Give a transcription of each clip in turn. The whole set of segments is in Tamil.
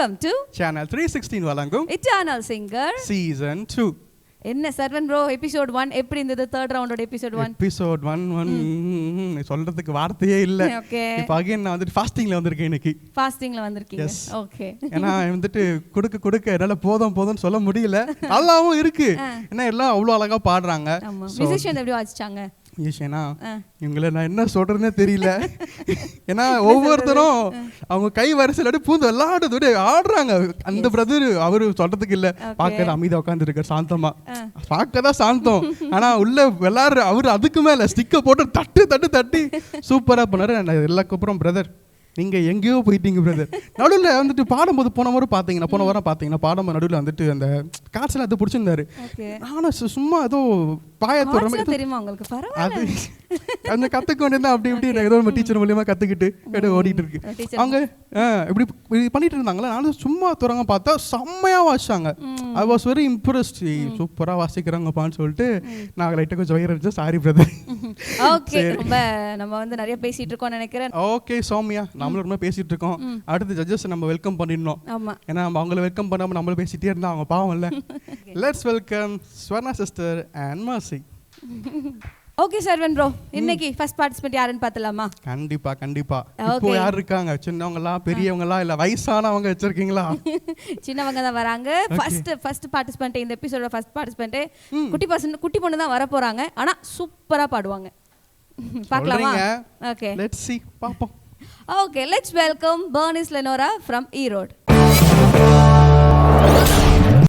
வெல்கம் டு சேனல் 316 வழங்கும் இட்டர்னல் சிங்கர் சீசன் 2. என்ன சர்வன் ப்ரோ எபிசோட் 1 எப்படி இருந்தது? தேர்ட் ரவுண்டோட எபிசோட் 1 சொல்றதுக்கு வார்த்தையே இல்ல. இப்போ அகைன் நான் வந்துட்டு ஃபாஸ்டிங்ல வந்திருக்கேன். இன்னைக்கு ஃபாஸ்டிங்ல வந்திருக்கீங்க. ஓகே. ஏன்னா வந்துட்டு கொடுக்க என்னால போதும் சொல்ல முடியல. நல்லாவும் இருக்கு. ஏன்னா எல்லாம் அவ்வளோ அழகா பாடுறாங்க. மியூசிஷியன் எப்படி வாசிச்சாங்க? ஏன்னா இவங்களை நான் என்ன சொல்றதுன்னே தெரியல. ஏன்னா ஒவ்வொருத்தரும் அவங்க கை வரிசையில் பூந்து விளையாடுறது ஆடுறாங்க. அந்த பிரதர் அவரு சொல்றதுக்கு இல்ல, பார்க்கறது அமைதியா உட்காந்து இருக்காரு சாந்தமா. பார்க்கதான் சாந்தம், ஆனா உள்ள விளையாடுற அவரு அதுக்கு மேல ஸ்டிக்கை போட்டு தட்டி சூப்பரா பண்ணாரு. எல்லாருக்கும் அப்புறம் பிரதர் நீங்க எங்கேயோ போயிட்டீங்க பிரதர். நடுவில் வந்துட்டு பாடும்போது போன வாரம் பார்த்தீங்கன்னா பாடும்போது நடுவில் வந்துட்டு அந்த காட்சியில் அது பிடிச்சிருந்தாரு. நானும் சும்மா ஏதோ பாயத்தோட தெரியுமா உங்களுக்கு? அது அந்த கற்றுக்க வேண்டியது அப்படி இப்படி ஏதோ நம்ம டீச்சர் மூலியமா கற்றுக்கிட்டு ஓடிட்டு இருக்கு. அவங்க இப்படி பண்ணிட்டு இருந்தாங்களா, நானும் சும்மா துறங்க பார்த்தா செம்மையா வாசிச்சாங்க. I was very impressed. சூப்பராக வாசிக்கிறாங்கப்பான்னு சொல்லிட்டு நான் லைட்டாக கொஞ்சம் வயிறு இருந்துச்சு. Sorry brother. ஓகே, ரொம்ப நம்ம வந்து நிறைய பேசிட்டு இருக்கோம் நினைக்கிறேன். ஓகே சௌமியா, நம்மளும் பேசிட்டு இருக்கோம். அடுத்து ஜட்ஜஸ் நம்ம வெல்கம் பண்ணிடணும். ஏன்னா நம்ம அவங்கள வெல்கம் பண்ணாம நம்மளும் பேசிட்டே இருந்தா அவங்க பாவம் இல்ல. Let's welcome Swarna sister and mercy. Okay servant bro, இன்னைக்கு ஃபர்ஸ்ட் பார்ட்டிசிபென்ட் யாருன்னு பார்த்தலாமா? கண்டிப்பா. இப்போ யார் இருக்காங்க? சின்னவங்களா பெரியவங்களா இல்ல வயசானவங்க வச்சிருக்கீங்களா? சின்னவங்க தான் வராங்க. ஃபர்ஸ்ட் பார்ட்டிசிபென்ட், இந்த எபிசோடோட ஃபர்ஸ்ட் பார்ட்டிசிபென்ட் குட்டி பொண்ணு தான் வர போறாங்க. ஆனா சூப்பரா பாடுவாங்க. பார்க்கலாமா? ஓகே, லெட்ஸ் see பாப்போம். Okay, let's welcome Bernice Lenora from Erode.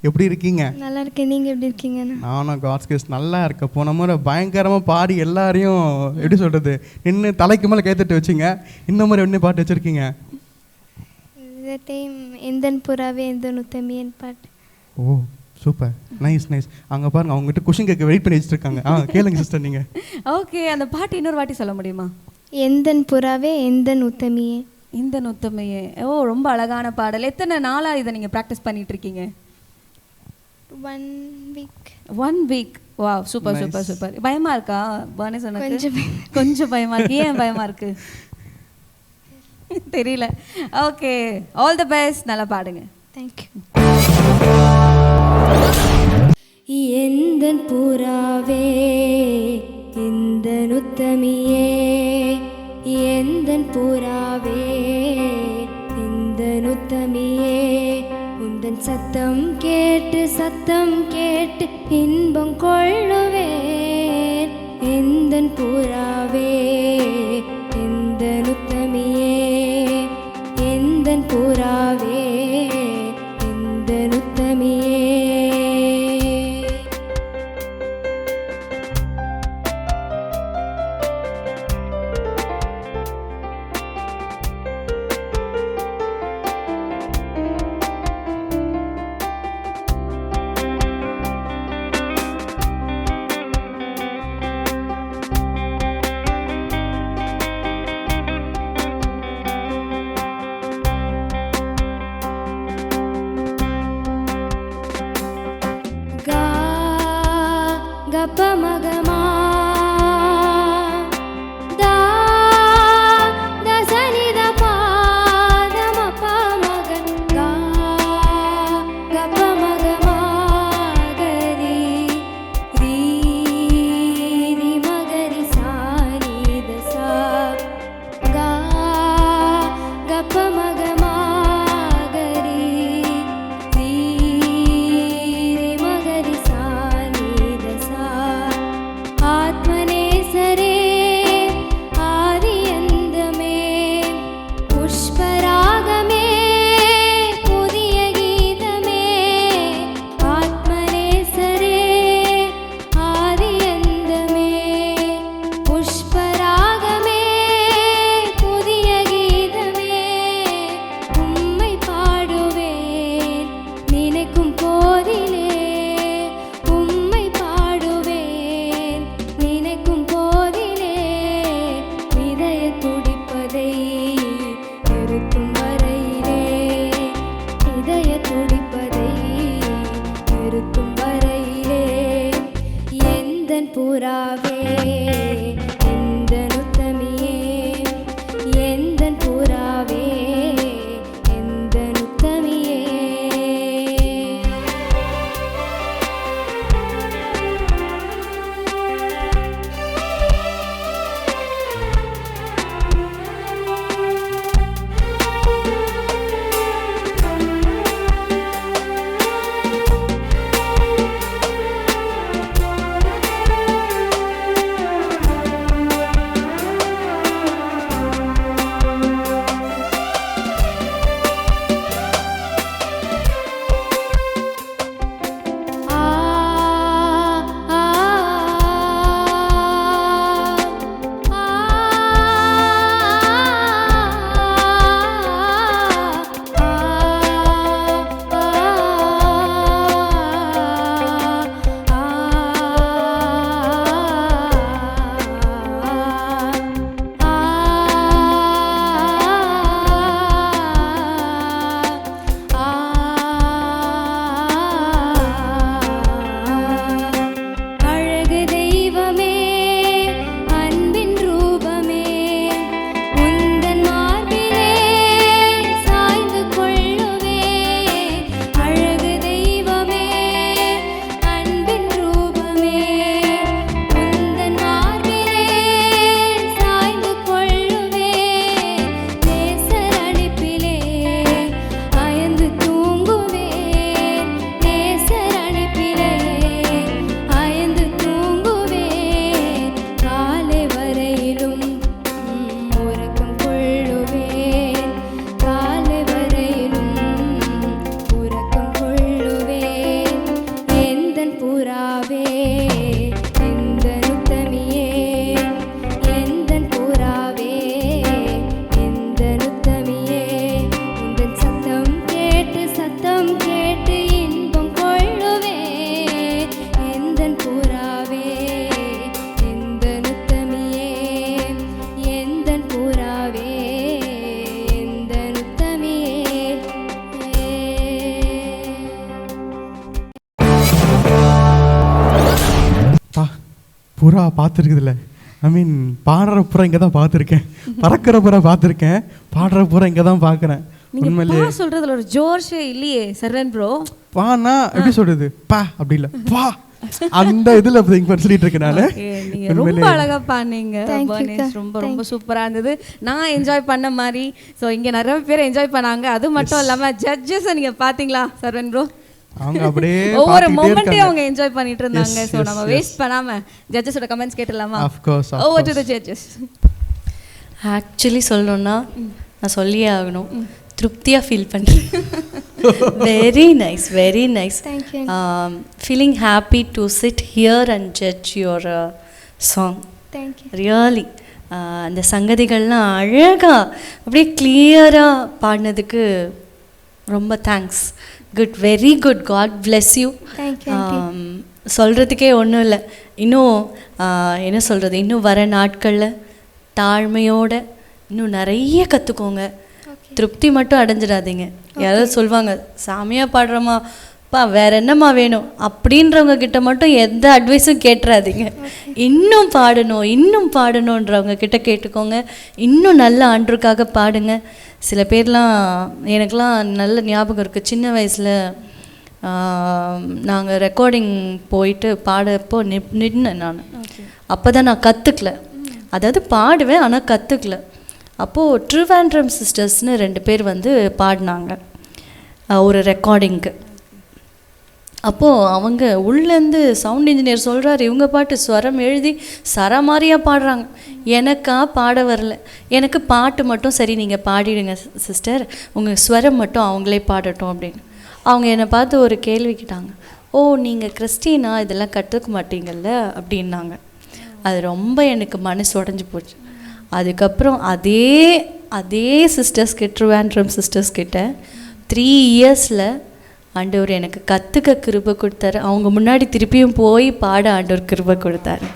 எப்படி இருக்கீங்க? நல்லா இருக்கேன். நீங்க எப்படி இருக்கீங்க? நானும் காட்ஸ் கிரேஸ் நல்லா இருக்கேன். போன முறை பயங்கரமா பாடி எல்லாரையும் எப்படி சொல்றது நின்று தலைக்கு மேலே கேத்துட்டு வச்சிங்க. இந்த மாதிரி என்ன பாட்டு வச்சிருக்கீங்க? இந்த டைம் எந்தன் புறாவே எந்தன் உத்தமியன் பாட்டு. ஓ சூப்பர், நைஸ். அங்க பாருங்க, அவங்ககிட்ட கொஸ்டின் கேட்க வெயிட் பண்ணி வச்சிருக்காங்க. கேளுங்க சிஸ்டர் நீங்க. ஓகே, அந்த பாட்டு இன்னொரு வாட்டி சொல்ல முடியுமா? எந்தன் புறாவே எந்தன் உத்தமியே. இந்த உத்தமியே. ஓ, ரொம்ப அழகான பாடல். எத்தனை நாளா இதை நீங்க பிராக்டிஸ் பண்ணிட்டு இருக்கீங்க? 1 week. Wow, super. பயமா இருக்கா பர்னிஸ்? கொஞ்சம் பயமா இருக்கு. ஏன் பயமா இருக்கு தெரியல. Okay, all the best. நல்லா பாடுங்க. Thank you. எந்தன் புறாவே எந்தன் உத்தமியே, எந்தன் புறாவே எந்தன் உத்தமியே, உந்தன் சத்தம் கேட்டு இன்பம் கொள்ளுவேன். எந்தன் புறாவே எந்தன் உத்தமியே, எந்தன் புறாவே எந்தன் உத்தமியே. கபமகமா தா தசனித பாதமப மகன் கா கபமகமா கரி ரீ ரி மகரி சாரி தசா கா கபமகமா கரி ரீ ரி மகரி சாரி தசா. ஆத்மநேசரே ஆதியந்தமே புஷ்பராகமே புதிய கீதமே. ஆத்மநேசரே ஆதியந்தமே புஷ்பராகமே புதிய கீதமே. உம்மை பாடுவேன் நினைக்கும் போதிலே, உம்மை பாடுவேன் நினைக்கும் போதிலே. இதய துடிப்பதை நிறுத்தும் வரையிலே, இதய துடிப்பதை நிறுத்தும் வரையிலே. எந்தன் புறாவே எந்தன் உத்தமியே, எந்தன் புறாவே எந்தன் உத்தமியே. புறா பார்த்துருக்குதுல்ல, ஐ மீன் பாடுற புறா இங்கே தான் பார்த்துருக்கேன், பறக்கிற புறா பார்த்துருக்கேன், பாடுற புறா இங்கே தான் பார்க்குறேன். உண்மையிலேயே சொல்றதுல ஒரு ஜோர்ஷே இல்லையே சர்வன் ப்ரோ. பானா எப்படி சொல்றது, பா அப்படி இல்லை, பா அந்த இதுல சொல்லிட்டு இருக்கேன் நானு. நீங்க ரொம்ப அழகா பாடுனீங்க, ரொம்ப ரொம்ப சூப்பரா இருந்தது, நான் என்ஜாய் பண்ண மாதிரி. ஸோ இங்க நிறைய பேர் என்ஜாய் பண்ணாங்க. அது மட்டும் இல்லாம ஜட்ஜஸ் நீங்க பாத்தீங்களா சர்வன் ப்ரோ, அவங்க அப்படியே ஒவ்வொரு மொமெண்ட்டையும் அவங்க என்ஜாய் பண்ணிட்டு இருந்தாங்க. ஸோ நம்ம வேஸ்ட் பண்ணாம ஜட்ஜஸோட கமெண்ட்ஸ் கேட்டலாமா? Of course, over to the judges. Actually சொல்லணும்னா நான் சொல்லியே ஆகணும், திருப்தியாக ஃபீல் பண்ணுறேன். Very nice, very nice. Feeling happy to sit here and judge your song. Really அந்த சங்கதிகள்லாம் அழகாக அப்படியே கிளியராக பாடினதுக்கு ரொம்ப thanks. Good, very good. God bless you. சொல்கிறதுக்கே ஒன்றும் இல்லை. இன்னும் என்ன சொல்கிறது, இன்னும் வர நாட்களில் தாழ்மையோடு இன்னும் நிறைய கற்றுக்கோங்க. திருப்தி மட்டும் அடைஞ்சிடாதீங்க. யாராவது சொல்லுவாங்க சாமியாக பாடுறோமாப்பா வேற என்னம்மா வேணும் அப்படின்றவங்க கிட்ட மட்டும் எந்த அட்வைஸும் கேட்டுறாதீங்க. இன்னும் பாடணும், இன்னும் பாடணுன்றவங்க கிட்ட கேட்டுக்கோங்க. இன்னும் நல்ல ஆண்டருக்காக பாடுங்க. சில பேர்லாம் எனக்கெலாம் நல்ல ஞாபகம் இருக்குது, சின்ன வயசில் நாங்கள் ரெக்கார்டிங் போயிட்டு பாடப்போ நின்னேன் நான். அப்போ தான் நான் கற்றுக்கல, அதாவது பாடுவேன் ஆனால் கற்றுக்கல. அப்போது ட்ரிவாண்ட்ரம் சிஸ்டர்ஸ்னு 2 பேர் வந்து பாடினாங்க ஒரு ரெக்கார்டிங்க்கு. அப்போது அவங்க உள்ளேருந்து சவுண்ட் இன்ஜினியர் சொல்கிறார், இவங்க பாட்டு ஸ்வரம் எழுதி சரமாரியாக பாடுறாங்க, எனக்கா பாட வரல, எனக்கு பாட்டு மட்டும் சரி நீங்கள் பாடிடுங்க சிஸ்டர், உங்கள் ஸ்வரம் மட்டும் அவங்களே பாடட்டும் அப்படின்னு. அவங்க என்னை பார்த்து ஒரு கேள்வி கேட்டாங்க, ஓ நீங்கள் கிறிஸ்டினா இதெல்லாம் கற்றுக்க மாட்டீங்கள்ல அப்படின்னாங்க. அது ரொம்ப எனக்கு மனசு உடஞ்சி போச்சு. அதுக்கப்புறம் அதே சிஸ்டர்ஸ் கிட்ட, ட்ரிவாண்ட்ரம் சிஸ்டர்ஸ் கிட்ட 3 இயர்ஸில் ஆண்டவர் எனக்கு கற்றுக்க கிருபை கொடுத்தாரு. அவங்க முன்னாடி திருப்பியும் போய் பாட ஆண்டவர் கிருபை கொடுத்தாரு.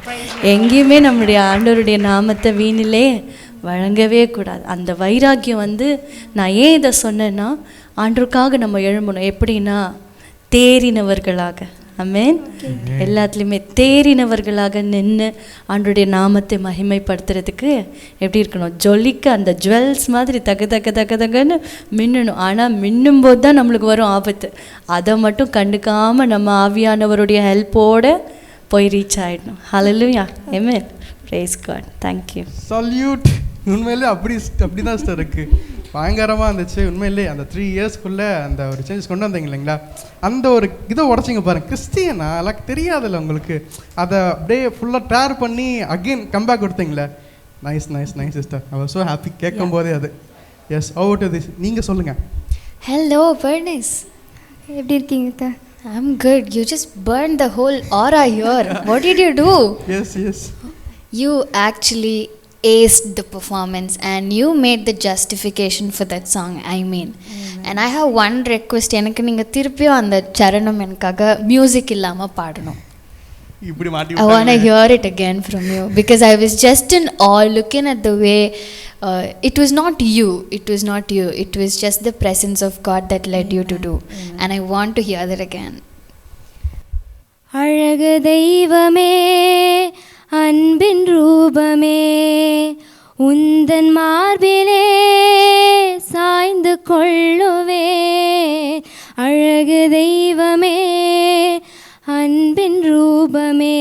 எங்கேயுமே நம்முடைய ஆண்டவருடைய நாமத்தை வீணிலே வழங்கவே கூடாது. அந்த வைராக்கியம் வந்து நான் ஏன் இதை சொன்னேன்னா, ஆண்டவருக்காக நம்ம எழும்பணும். எப்படின்னா தேறினவர்களாக, ஆமென், எல்லாத்துலேயுமே தேறினவர்களாக நின்று ஆண்டவருடைய நாமத்தை மகிமைப்படுத்துறதுக்கு எப்படி இருக்கணும், ஜொலிக்க அந்த ஜுவல்ஸ் மாதிரி தகன்னு மின்னணும். ஆனால் மின்னும் போது தான் நம்மளுக்கு வரும் ஆபத்து. அதை மட்டும் கண்டுக்காமல் நம்ம ஆவியானவருடைய ஹெல்ப்போடு போய் ரீச் ஆகிடணும். ஹல்லேலூயா, ஆமென், பிரைஸ் காட், தேங்க்யூ, சல்யூட். உண்மையிலே அப்படிதான் சிஸ்டர் இருக்குது, பயங்கரமாக இருந்துச்சு. உண்மையிலே அந்த 3 இயர்ஸ்க்குள்ளே அந்த ஒரு சேஞ்சஸ் கொண்டு வந்தீங்க இல்லைங்களா, அந்த ஒரு இதை உடச்சிங்க பாருங்க. கிறிஸ்டியனா லைக் தெரியாதுல்ல உங்களுக்கு, அதை அப்படியே ஃபுல்லாக டேர் பண்ணி அகெயின் கம்பேக் கொடுத்தீங்களே. Nice nice nice sister, I was so happy கேட்கும் போதே அது. Yes, over to this. நீங்கள் சொல்லுங்கள். ஹலோ பர்னிஸ், எப்படி இருக்கீங்கக்கா? I'm good. You just burned the whole aura here. What did you do? Yes. You actually aced the performance and you made the justification for that song. I mean, and I have one request. எனக்கு நீங்க திருப்பியும் அந்த சரணம் எனக்காக மியூசிக் இல்லாம பாடணும். இப்படி மாட்டி I want to hear it again from you because I was just in awe looking at the way it was not you, it was just the presence of God that led you to do. And I want to hear that again. அழகு தெய்வமே, அன்பின் ரூபமே, உந்தன் மார்பிலே சாய்ந்து கொள்ளுவே. அழகு தெய்வமே, அன்பின் ரூபமே,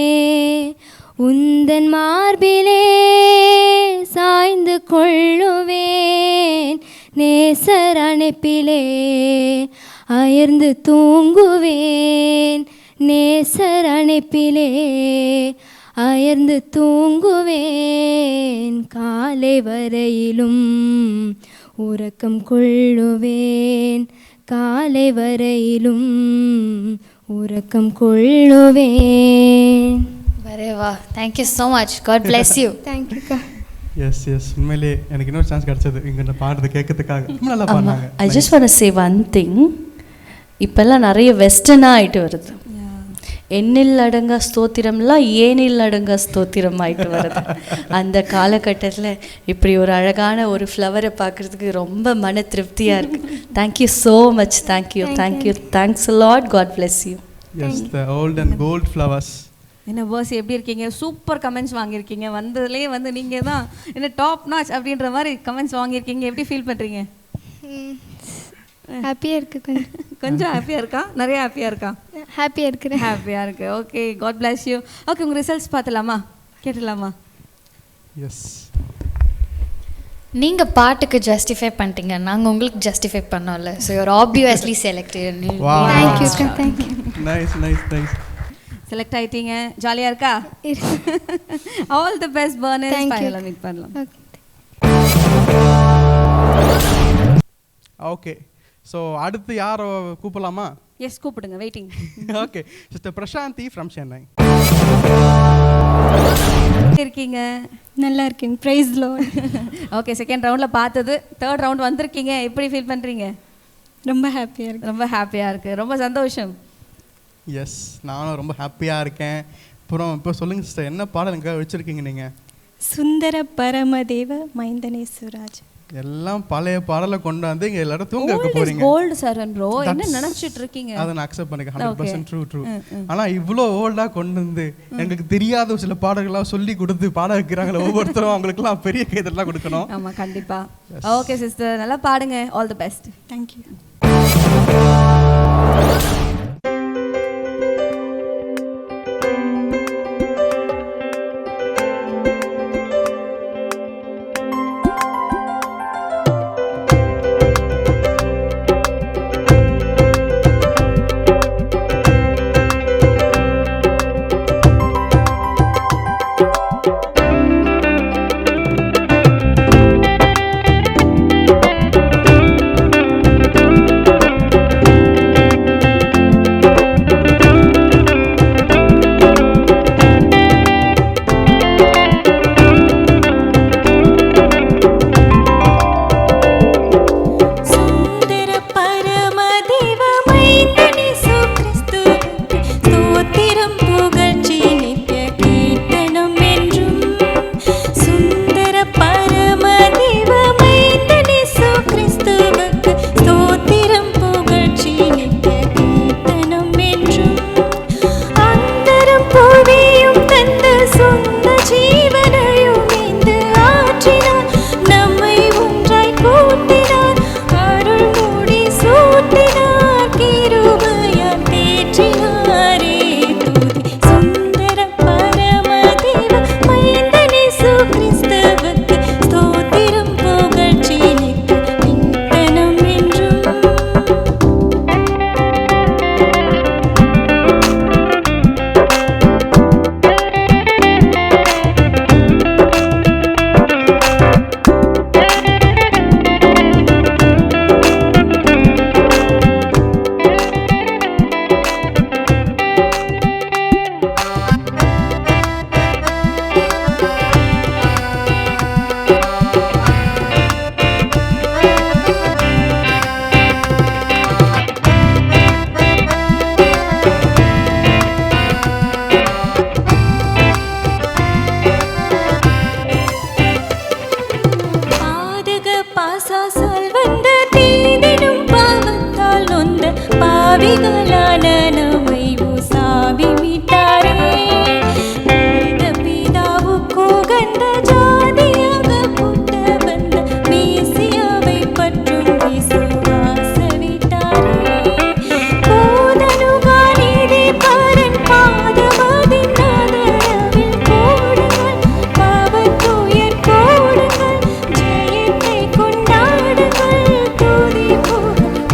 உந்தன் மார்பிலே சாய்ந்து கொள்ளுவேன். நேசர் அணைப்பிலே அயர்ந்து தூங்குவேன். நேசர் அணைப்பிலே அயர்ந்து தூங்குவேன். காலை வரையிலும் உறக்கம் கொள்ளுவேன். காலை வரையிலும் உறக்கம் கொள்ளுவேன். வரேவா, thank you so much. God bless you. தேங்க்யூக்கா. எஸ் உண்மையிலே எனக்கு இன்னொரு சான்ஸ் கிடச்சது இங்கே பாடுறது கேட்கறதுக்காக. நல்லா பாடுறாங்க. I just want to say one thing, இப்போல்லாம் நிறைய வெஸ்டர்னாக ஆகிட்டு வருது. எண்ணில் அடங்கா ஸ்தோத்திரம்லாம் ஏனில் அடங்கா ஸ்தோத்திரம் ஆகிட்டு வருது. அந்த காலகட்டத்தில் இப்படி ஒரு அழகான ஒரு ஃப்ளவரை பார்க்குறதுக்கு ரொம்ப மன திருப்தியாக இருக்குது. Thank you so much. Thank you. Thanks a lot. God bless you. Yes, the old and gold flowers. என்ன பர்ஸ் எப்படி இருக்கீங்க, சூப்பர் கமெண்ட்ஸ் வாங்கியிருக்கீங்க, வந்ததுலேயே வந்து நீங்கள் தான் என்ன டாப் நாச் அப்படின்ற மாதிரி கமெண்ட்ஸ் வாங்கியிருக்கீங்க. எப்படி ஃபீல் பண்ணுறீங்க? ஹாப்பியாக இருக்குது. கொஞ்சம் கொஞ்சம் ஹாப்பியாக இருக்கா, நிறைய ஹாப்பியாக இருக்கா? ஹாப்பியாக இருக்கிறேன். ஹாப்பியாக இருக்கு. Okay, God bless you. Okay, உங்கள் ரிசல்ட்ஸ் பார்த்துலாமா, கேட்டுடலாமா? எஸ், நீங்கள் பாட்டுக்கு ஜஸ்டிஃபை பண்ணிட்டீங்க, நாங்கள் உங்களுக்கு ஜஸ்டிஃபை பண்ணோம்ல. So you're obviously selected. Thank you thank you. Nice nice nice. Select ஆயிட்டீங்க, ஜாலியாக இருக்கா? All the best Bernice. ஃபைனலாக மீட் பண்ணலாம். ஓகே, ஸோ அடுத்து யாரை கூப்பிடலாமா? எஸ், கூப்பிடுங்க, waiting. Okay, sister Prashanthi from Chennai. இருக்கீங்க? நல்லா இருக்கேன், ப்ரைஸ் லார்ட். ஓகே, செகண்ட் ரவுண்டில் பார்த்தது, தேர்ட் ரவுண்ட் வந்திருக்கீங்க, எப்படி ஃபீல் பண்ணுறீங்க? ரொம்ப ஹாப்பியாக இருக்கு. ரொம்ப ஹாப்பியாக இருக்குது, ரொம்ப சந்தோஷம். எஸ், நானும் ரொம்ப ஹாப்பியாக இருக்கேன். அப்புறம் இப்போ சொல்லுங்கள் சிஸ்டர், என்ன பாடல் எங்கே வச்சுருக்கீங்க நீங்கள்? சுந்தர பரமதேவ மைந்தனேஸ்வராஜ். எல்லாம் பழைய பாடலை கொண்டு வந்து இங்கே எல்லாரும் தூங்க வைக்க போறீங்க. கோல்டு சரண் ப்ரோ, என்ன நினைச்சிட்டு இருக்கீங்க? அதை நான் அக்செப்ட் பண்ணிக்க 100% ட்ரூ. ஆனால் இவ்வளோ ஓல்டாக கொண்டு வந்து எங்களுக்கு தெரியாத சில பாடல்கள்லாம் சொல்லி கொடுத்து பாட வைக்கிறாங்களே ஒவ்வொருத்தரும், அவங்களுக்குலாம் பெரிய கைதெல்லாம் கொடுக்கணும். ஆமாம், கண்டிப்பாக. ஓகே சிஸ்டர், நல்லா பாடுங்க. All the best. தேங்க்யூ.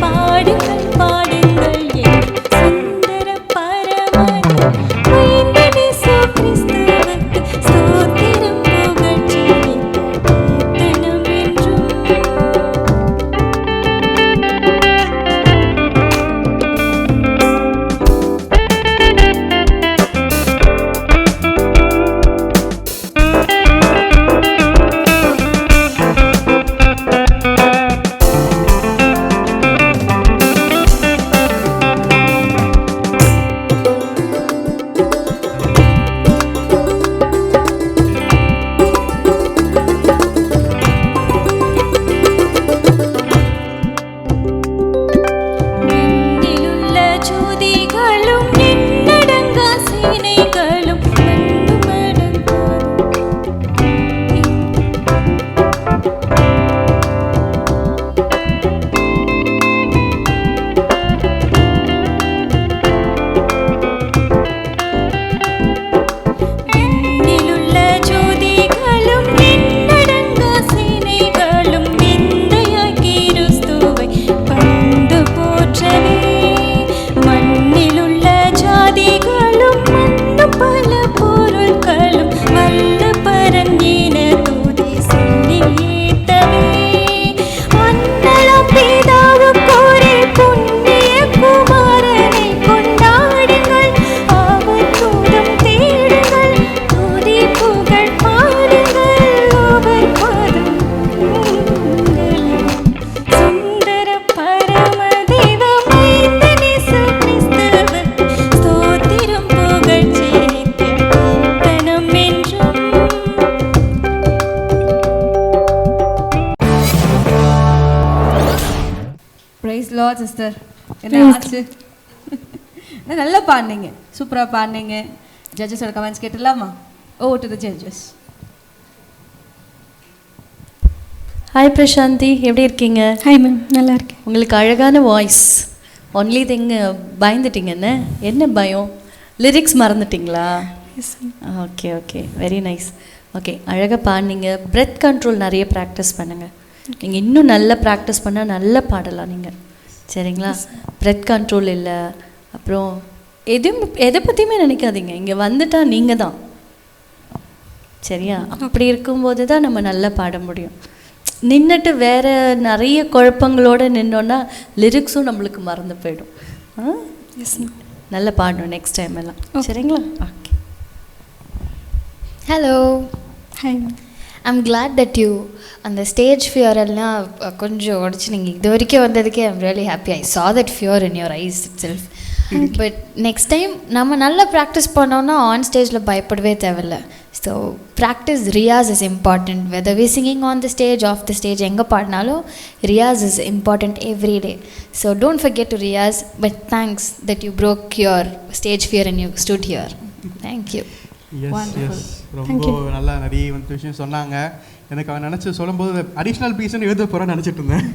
பாடுங்கள் பாடுங்கள் லார்ட் சிஸ்டர். என்ன ஆச்சு? நல்லா பாடுனீங்க, சூப்பராக பாடுனீங்க. ஜட்ஜஸோட கமெண்ட்ஸ் கேட்டுடலாமா? Over to the judges. Hi Prashanthi, எப்படி இருக்கீங்க? ஹாய் மேம், நல்லா இருக்கேன். உங்களுக்கு அழகான வாய்ஸ். ஒன்லி திங் பயந்துட்டீங்கன்னு. என்ன பயம்? லிரிக்ஸ் மறந்துட்டிங்களா? Okay okay, very nice. Okay, அழகாக பாடினீங்க. பிரெத் கண்ட்ரோல் நிறைய ப்ராக்டிஸ் பண்ணுங்கள். நீங்கள் இன்னும் நல்லா ப்ராக்டிஸ் பண்ணால் நல்லா பாடலாம் நீங்கள், சரிங்களா? பிரெத் கண்ட்ரோல் இல்லை, அப்புறம் எதை பற்றியுமே நினைக்காதீங்க. இங்கே வந்துட்டா நீங்கள் தான், சரியா? அப்படி இருக்கும்போது தான் நம்ம நல்லா பாட முடியும். நின்றுட்டு வேறு நிறைய குழப்பங்களோடு நின்னோன்னா லிரிக்ஸும் நம்மளுக்கு மறந்து போயிடும். நல்லா பாடணும் நெக்ஸ்ட் டைம் எல்லாம், சரிங்களா? Okay. Hello. Hi ma'am. I'm glad that you அந்த ஸ்டேஜ் ஃபியர் எல்லாம் கொஞ்சம் உடச்சி நீங்கள் இது வரைக்கும் வந்ததுக்கே I'm really happy. I saw that fear in your eyes itself. But next time நம்ம நல்லா ப்ராக்டிஸ் பண்ணோன்னா ஆன் ஸ்டேஜில் பயப்படவே தேவையில்லை. So practice, riyaz is important. Whether we singing on the stage, off the stage, எங்கே பாடினாலும் riyaz is important every day. So don't forget to Riyaz. But thanks that you broke your stage fear and you stood here. Thank you. Yes ரொம்ப நல்லா நிறைய வந்து விஷயம் சொன்னாங்க. எனக்கு அவன் நினச்சி சொல்லும்போது அடிஷ்னல் பீஸ்ன்னு எழுத போகிறேன்னு நினச்சிட்டு இருந்தேன்.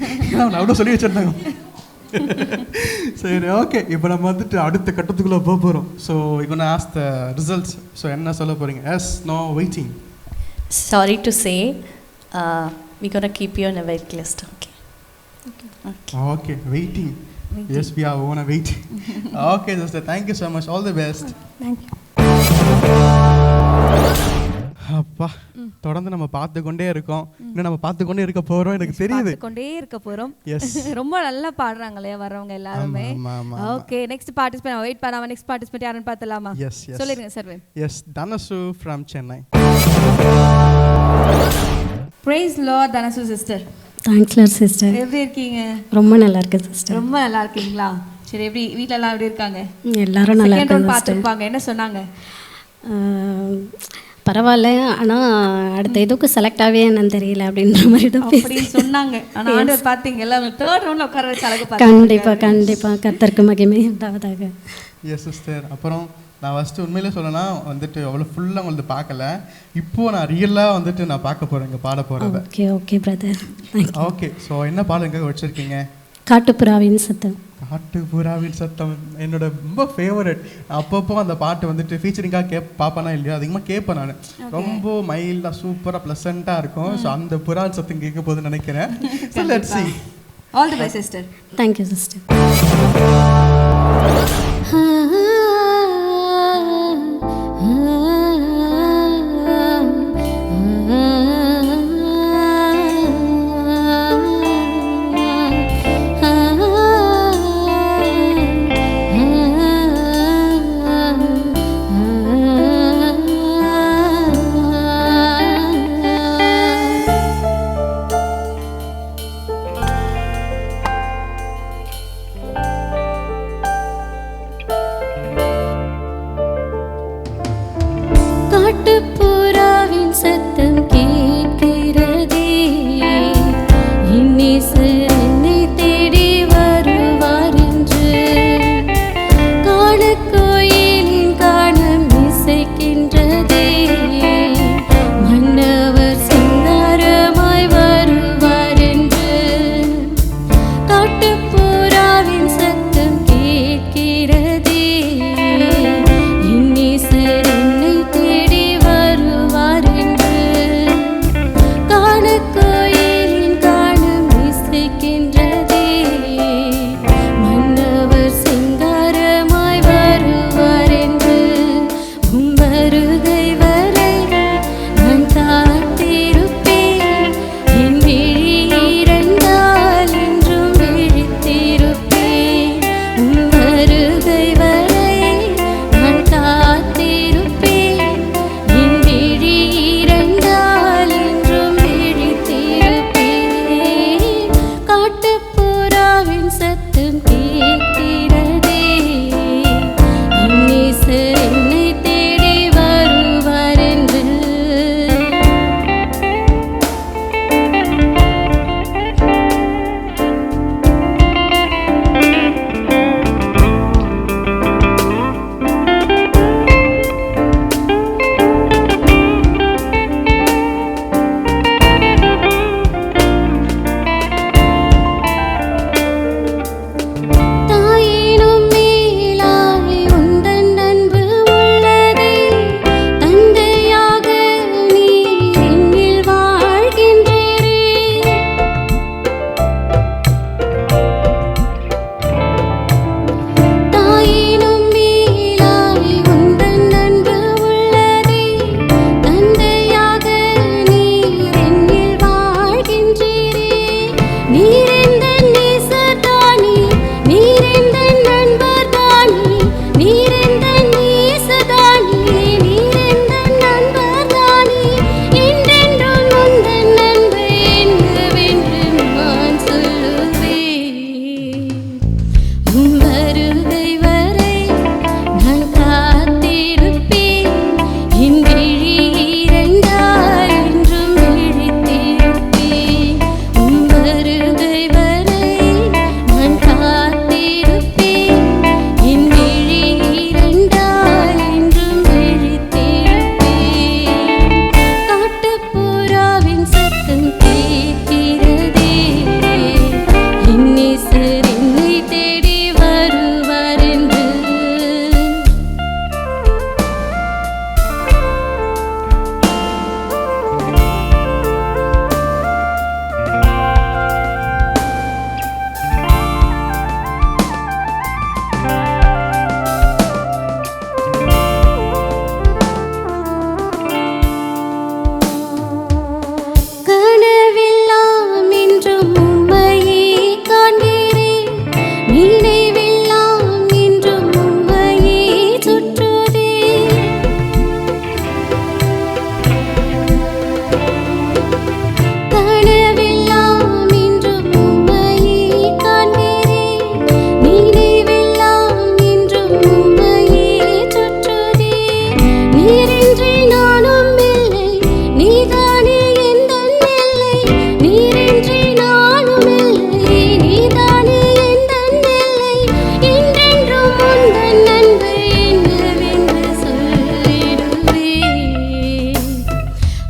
அவன் அவ்வளோ சொல்லி வச்சுருந்தாங்க. சரி, ஓகே. இப்போ நம்ம வந்துட்டு அடுத்த கட்டத்துக்குள்ளே போக போகிறோம். ஸோ இப்போ நான் ஆஸ் த ரிசல்ட்ஸ். ஸோ என்ன சொல்ல போகிறீங்க? Yes, no, waiting. Sorry to say we gonna keep you in a wait list. Okay okay, waiting. Yes, we are on wait. Okay sister, thank you so much. All the best. Thank you. அப்பா, தொடர்ந்து நம்ம பார்த்து கொண்டே இருக்கோம். இன்னும் நம்ம பார்த்து கொண்டே இருக்க போறோம். எனக்கு தெரியுது, கொண்டே இருக்க போறோம். எஸ். ரொம்ப நல்லா பாடுறாங்களே வரவங்க எல்லாருமே. ஓகே, நெக்ஸ்ட் பார்ட்டிசிபென்ட் வெயிட் பண்ணாம நெக்ஸ்ட் பார்ட்டிசிபென்ட் யாருன்னு பார்த்தலாமா? எஸ் எஸ், சொல்லிருங்க சர்வே. Yes, Dhanasu from Chennai. Praise Lord Dhanasu sister. Thanks Lord sister. எப்படி இருக்கீங்க? ரொம்ப நல்லா இருக்கு சிஸ்டர். ரொம்ப நல்லா இருக்கீங்களா? சரி, எப்படி வீட்ல எல்லாம் எப்படி இருக்காங்க? எல்லாரும் நல்லா செகண்ட் ரவுண்ட் இருக்காங்க. பார்த்துருப்பாங்க, என்ன சொன்னாங்க? பரவாயில்ல, ஆனால் அடுத்த இதுக்கு செலக்ட் ஆகவே என்னன்னு தெரியல அப்படின்ற மாதிரி தான் அப்படி சொன்னாங்க. ஆனால் ஆண்டவர் பார்த்தீங்கல்ல, அவங்க தேர்ட் ரவுண்டில் உட்கார வச்சு அழகு கண்டிப்பாக கண்டிப்பாக கர்த்தருக்கு மகிமை உண்டாவதாக. Yes sister. அப்புறம் நான் ஃபஸ்ட்டு உண்மையிலே சொல்லணும்னா வந்துட்டு அவ்வளோ ஃபுல்லாக உங்களுக்கு பார்க்கல. இப்போது நான் ரியலாக வந்துட்டு நான் பார்க்க போகிறேன் இங்கே பாட போகிறத. Okay okay brother. Okay, so என்ன பாடலுங்க வச்சுருக்கீங்க? காட்டுப்புறாவின் சத்தம். காட்டுப்புறாவின் சத்தம் என்னோட ரொம்ப ஃபேவரட். அப்பப்போ அந்த பாட்டு வந்துட்டு ஃபீச்சரிங்காக பார்ப்பேனா இல்லையா, அதிகமாக கேட்பேன் நான். ரொம்ப மைல்டாக சூப்பராக ப்ளசண்ட்டாக இருக்கும். ஸோ அந்த புறா சத்தம் கேட்க போதுன்னு நினைக்கிறேன். So let's see. All the best sister. Thank you sister.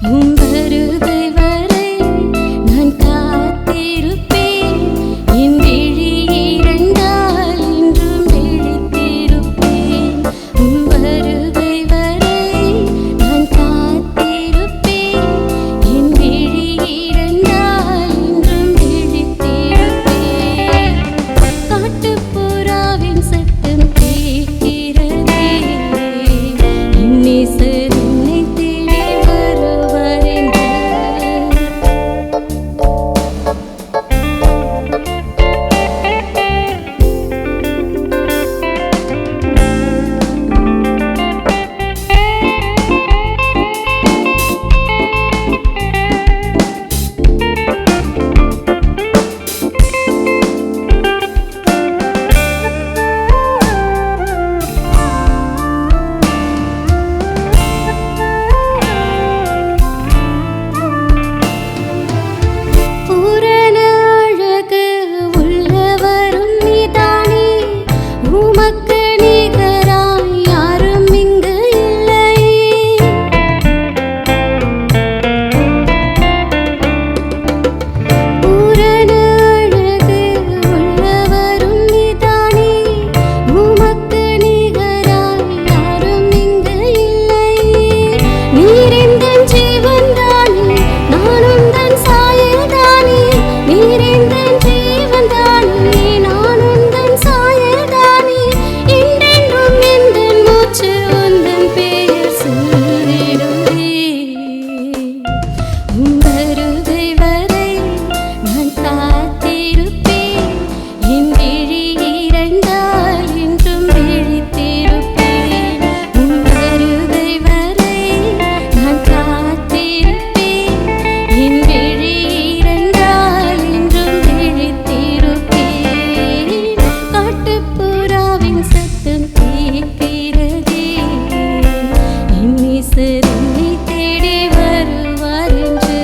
உன் வருகை வரை நான் காத்திருப்பேன். என் விழி இரண்டால் என்றும் விழித்திருப்பேன். உன் வருகை வரை நான் காத்திருப்பேன். என் விழி இரண்டால் என்றும் விழித்திருப்பேன். காட்டுப்புறாவின் சத்தம் கேட்கிறதே, என் நேசர் என்னை தேடி வருவார் என்று. பூரண அழகு உள்ளவரும் நீதானே, உமக்கு நிகராய் யாரும் இங்கு இல்லையே. பூரண அழகு உள்ளவரும் நீதானே, உமக்கு நிகராய் யாரும் இங்கு இல்லையே. நீர் எந்தன் ஜீவன்தானே, நானும் தன் சாயல்தானே. நீர் எந்தன் ஜீவன்தானே, நானும் தன் சாயல்தானே. என்றென்றும் எந்தன் மூச்சு உந்தன் பெயர் சொல்லிடுவே. உன் வருகை வரை நான் காத்திருப்பேன். என் விழி இரண்டால் என்றும் விழித்திருப்பேன். உன் வருகை வரை நான் காத்திருப்பேன். என் விழி இரண்டால் என்றும் விழித்திருப்பேன். காட்டுப்புறாவின் சத்தம் கேட்கிறதே, என் நேசர் என்னை தேடி வருவார் என்று.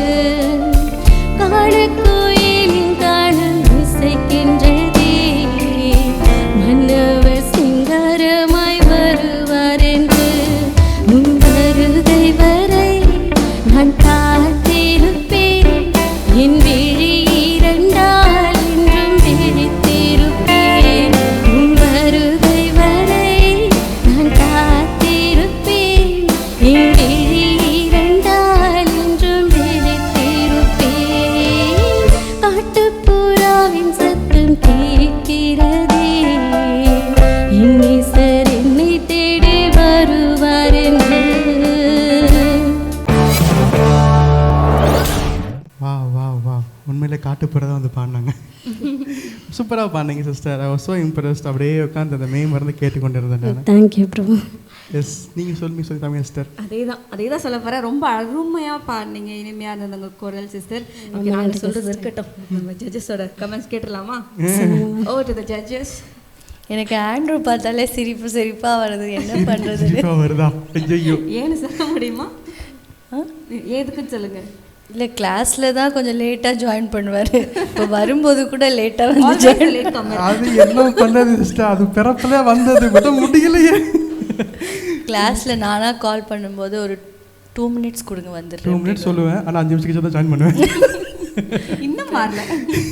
காணக்கோயிலின் தாளம் இசைக்கின்றதே, மன்னவர் சிங்காரமாய் வருவார் என்று. உன் வருகை வரை நான் காத்திருப்பேன். என் விழி இரண்டால் என்றும் விழித்திருப்பேன். உன் வருகை வரை நான் காத்திருப்பேன். என் விழி இரண்டால் என்றும் விழித்திருப்பேன். காட்டுப்புறாவின் சத்தம் கேட்கிறதே, என் நேசர் என்னை தேடி வருவார் என்று. வா வா வா உண்மையிலே காட்டுப்புறதான் வந்து பாடினாங்க. சூப்பராக பாடினீங்க sister. I was so impressed. அப்படியே உட்காந்து அந்த மெய் மருந்து கேட்டுக்கொண்டு இருந்தேன் நான். Thank you bro. எஸ், நீங்கள் சொல்லி தாங்க சிஸ்டர். அதே தான் சொல்ல போகிறேன். ரொம்ப அருமையாக பாடினீங்க, இனிமையாக இருந்தது உங்கள் குரல் சிஸ்டர். ஓகே, நாங்கள் சொல்கிறது இருக்கட்டும். நம்ம ஜட்ஜஸோட கமெண்ட்ஸ் கேட்டுடலாமா? Over to the judges. எனக்கு ஆண்ட்ரூ பார்த்தாலே சிரிப்பாக வருது. என்ன பண்ணுறது? சிரிப்பாக வருதா? ஐயோ, ஏன்னு சொல்ல முடியுமா? ஏதுக்குன்னு சொல்லுங்கள். இல்லை, கிளாஸில் தான் கொஞ்சம் லேட்டாக ஜாயின் பண்ணுவார். இப்போ வரும்போது கூட லேட்டாக வந்து ஜாயின். அது என்ன பண்ணது சிஸ்டர்? அது பிறப்புல வந்தது விட முடியலையே. கிளாஸில் நானாக கால் பண்ணும்போது ஒரு 2 minutes கொடுங்க வந்துடுறேன். 2 minutes சொல்லுவேன், ஆனால் 5 நிமிஷம் கழிச்சு தான் ஜாயின் பண்ணுவேன். இன்னும் மாறல.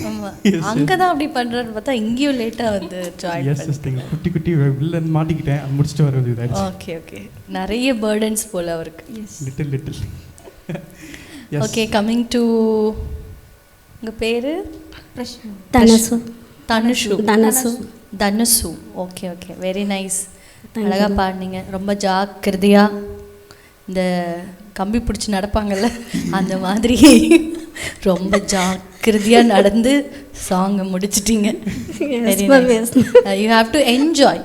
ஆமாம், அங்கே தான் அப்படி பண்ணுறான்னு பார்த்தா இங்கேயும் லேட்டாக வந்து ஜாயின். எஸ் சிஸ்டர், குட்டி வில்லன் மாட்டிக்கிட்டேன், அது முடிச்சுட்டு வருது. ஓகே, நிறைய பேர்டன்ஸ் போல் அவருக்கு. லிட்டில். ஓகே, கம்மிங் டு உங்கள் பேர்? தனுஷு. Okay, very nice. அழகாக பாடினீங்க. ரொம்ப ஜாக்கிரதையாக இந்த கம்பி பிடிச்சி நடப்பாங்கல்ல அந்த மாதிரி ரொம்ப ஜாக்கிரதையாக நடந்து சாங்கை முடிச்சிட்டிங்க. Very nice. You have to enjoy.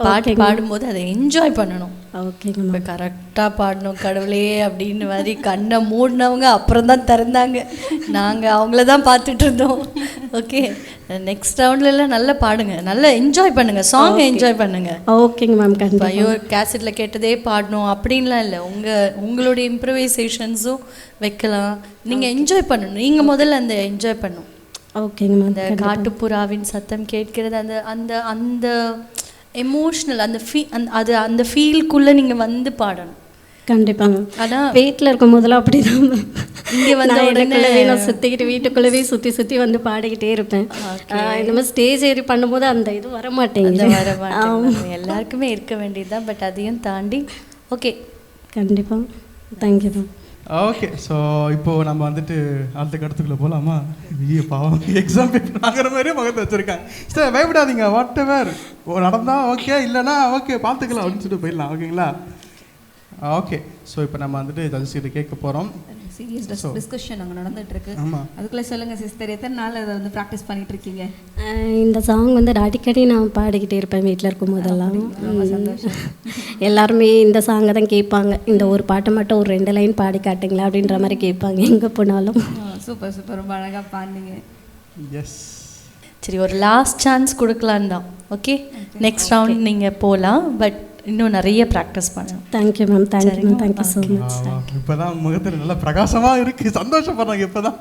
பாட்டு பாடும்போது அதை என்ஜாய் பண்ணணும். ஓகே, இப்போ கரெக்டாக பாடணும் கடவுளே அப்படின்னு மாதிரி கண்ணை மூடினவங்க அப்புறம் தான் திறந்தாங்க. நாங்கள் அவங்கள தான் பார்த்துட்டு இருந்தோம். ஓகே, நெக்ஸ்ட் ரவுண்ட்லலாம் நல்லா பாடுங்க, நல்லா என்ஜாய் பண்ணுங்கள், சாங்கை என்ஜாய் பண்ணுங்கள். ஓகேங்க மேம். கண்டிப்பாக ஐயோ கேசட்டில் கேட்டதே பாடணும் அப்படின்லாம் இல்லை. உங்களுடைய இம்ப்ரவைசேஷன்ஸும் வைக்கலாம். நீங்கள் என்ஜாய் பண்ணணும். நீங்கள் முதல்ல அந்த என்ஜாய் பண்ணணும். ஓகேங்க மேம். அந்த காட்டுப்புறாவின் சத்தம் கேட்கிறது, அந்த அந்த அந்த எமோஷ்னல் அந்த அந்த ஃபீல்குள்ளே நீங்கள் வந்து பாடணும். கண்டிப்பாங்க. ஆனால் வீட்டில் இருக்கும் போதெல்லாம் அப்படி தான் இங்கே வந்து எனக்குள்ளவே நான் சுற்றிக்கிட்டு வீட்டுக்குள்ளவே சுற்றி வந்து பாடிக்கிட்டே இருப்பேன். இந்த மாதிரி ஸ்டேஜ் ஏறி பண்ணும்போது அந்த இது வர மாட்டேங்குது. எல்லாருக்குமே இருக்க வேண்டியதுதான், பட் அதையும் தாண்டி ஓகே. கண்டிப்பாக தேங்க்யூ மேம். ஓகே, ஸோ இப்போது நம்ம வந்துட்டு அடுத்த கருத்துக்குள்ளே போகலாமா? ஐயோ பாவம், எக்ஸாம் பேப்பர் ஆகிற மாதிரியே முகத்தை வச்சுருக்கேன். சார் பயப்படாதீங்க, வாட் எவர் நடந்தால் ஓகே, இல்லைனா ஓகே பார்த்துக்கலாம் அப்படின்னு சொல்லிட்டு போயிடலாம். ஓகேங்களா? ஓகே, ஸோ இப்போ நம்ம வந்துட்டு ஜட்ஜஸ்கிட்ட கேட்க போகிறோம். சீரியஸ் டிஸ்கஷன் அங்கே நடந்துட்டு இருக்கு. ஆமாம், அதுக்குள்ளே சொல்லுங்கள் சிஸ்டர், எத்தனை நாள் அதை வந்து ப்ராக்டிஸ் பண்ணிட்டு இருக்கீங்க? இந்த சாங் வந்து அடிக்கடி நான் பாடிக்கிட்டே இருப்பேன் வீட்டில் இருக்கும் போதெல்லாம். எல்லாருமே இந்த சாங்கை தான் கேட்பாங்க. இந்த ஒரு பாட்டை மட்டும் ஒரு 2 லைன் பாடி காட்டுங்களா அப்படின்ற மாதிரி கேட்பாங்க எங்கே போனாலும். சூப்பர் சூப்பர், ரொம்ப அழகாக பாடுங்க. எஸ், சரி, ஒரு லாஸ்ட் சான்ஸ் கொடுக்கலான்னு தான். ஓகே, நெக்ஸ்ட் ரவுண்ட் நீங்கள் போகலாம், பட் இன்னும் நிறைய ப்ராக்டிஸ் பண்ணணும். Thank you ma'am, thank you ma'am, thank you so much. இப்போ தான் முகத்தில் நல்லா பிரகாசமாக இருக்குது, சந்தோஷப்படுறாங்க இப்போ தான்.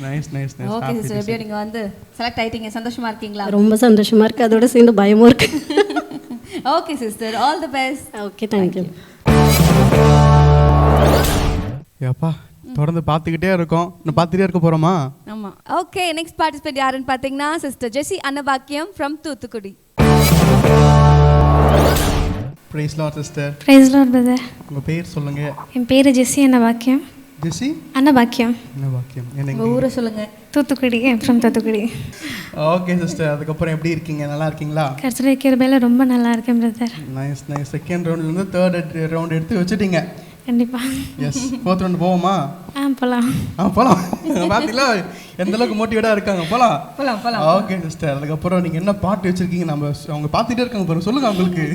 Nice nice nice. Okay sister, எப்படியோ நீங்கள் வந்து செலக்ட் ஆகிட்டீங்க, சந்தோஷமாக இருக்கீங்களா? ரொம்ப சந்தோஷமாக இருக்குது, அதோட சேர்ந்து பயமும் இருக்குது. Okay sister, all the best. Okay, thank you. ஏப்பா தொடர்ந்து பார்த்துக்கிட்டே இருக்கோம், இன்னும் பார்த்துட்டே இருக்க போகிறோமா? ஆமாம். ஓகே, நெக்ஸ்ட் பார்ட்டிசிபேட் யாருன்னு பார்த்தீங்கன்னா sister Jessie Annapakkiyam from Thoothukudi. Praise Lord sister. Praise Lord brother. உங்கள் பேர் சொல்லுங்கள். என் பேர் ஜெஸ்ஸி அன்னபாக்கியம். ஜெசி அன்னபாக்கியம். அன்னபாக்கியம். உங்கள் ஊரை சொல்லுங்கள். Thoothukudi, from Thoothukudi. Okay sister, அதுக்கப்புறம் எப்படி இருக்கீங்க? நல்லா இருக்கீங்களா? கர்த்தருடைய கிருபையில ரொம்ப நல்லா இருக்கேன் பிரதர். Nice nice. செகண்ட் ரவுண்ட்லேருந்து தேர்ட் ரவுண்ட் எடுத்து வச்சுட்டீங்க. கண்டிப்பாக. எஸ், ஃபோர்த் ரவுண்ட் போவோமா? போகலாம். போகலாம். பார்த்தீங்களா எந்த அளவுக்கு மோட்டிவேட்டாக இருக்காங்க? போகலாம் போகலாம் போகலாம். ஓகே சிஸ்டர், அதுக்கப்புறம் நீங்கள் என்ன பாட்டு வச்சுருக்கீங்க? நம்ம அவங்க பார்த்துட்டே இருக்காங்க பாருங்க, சொல்லுங்கள் அவங்களுக்கு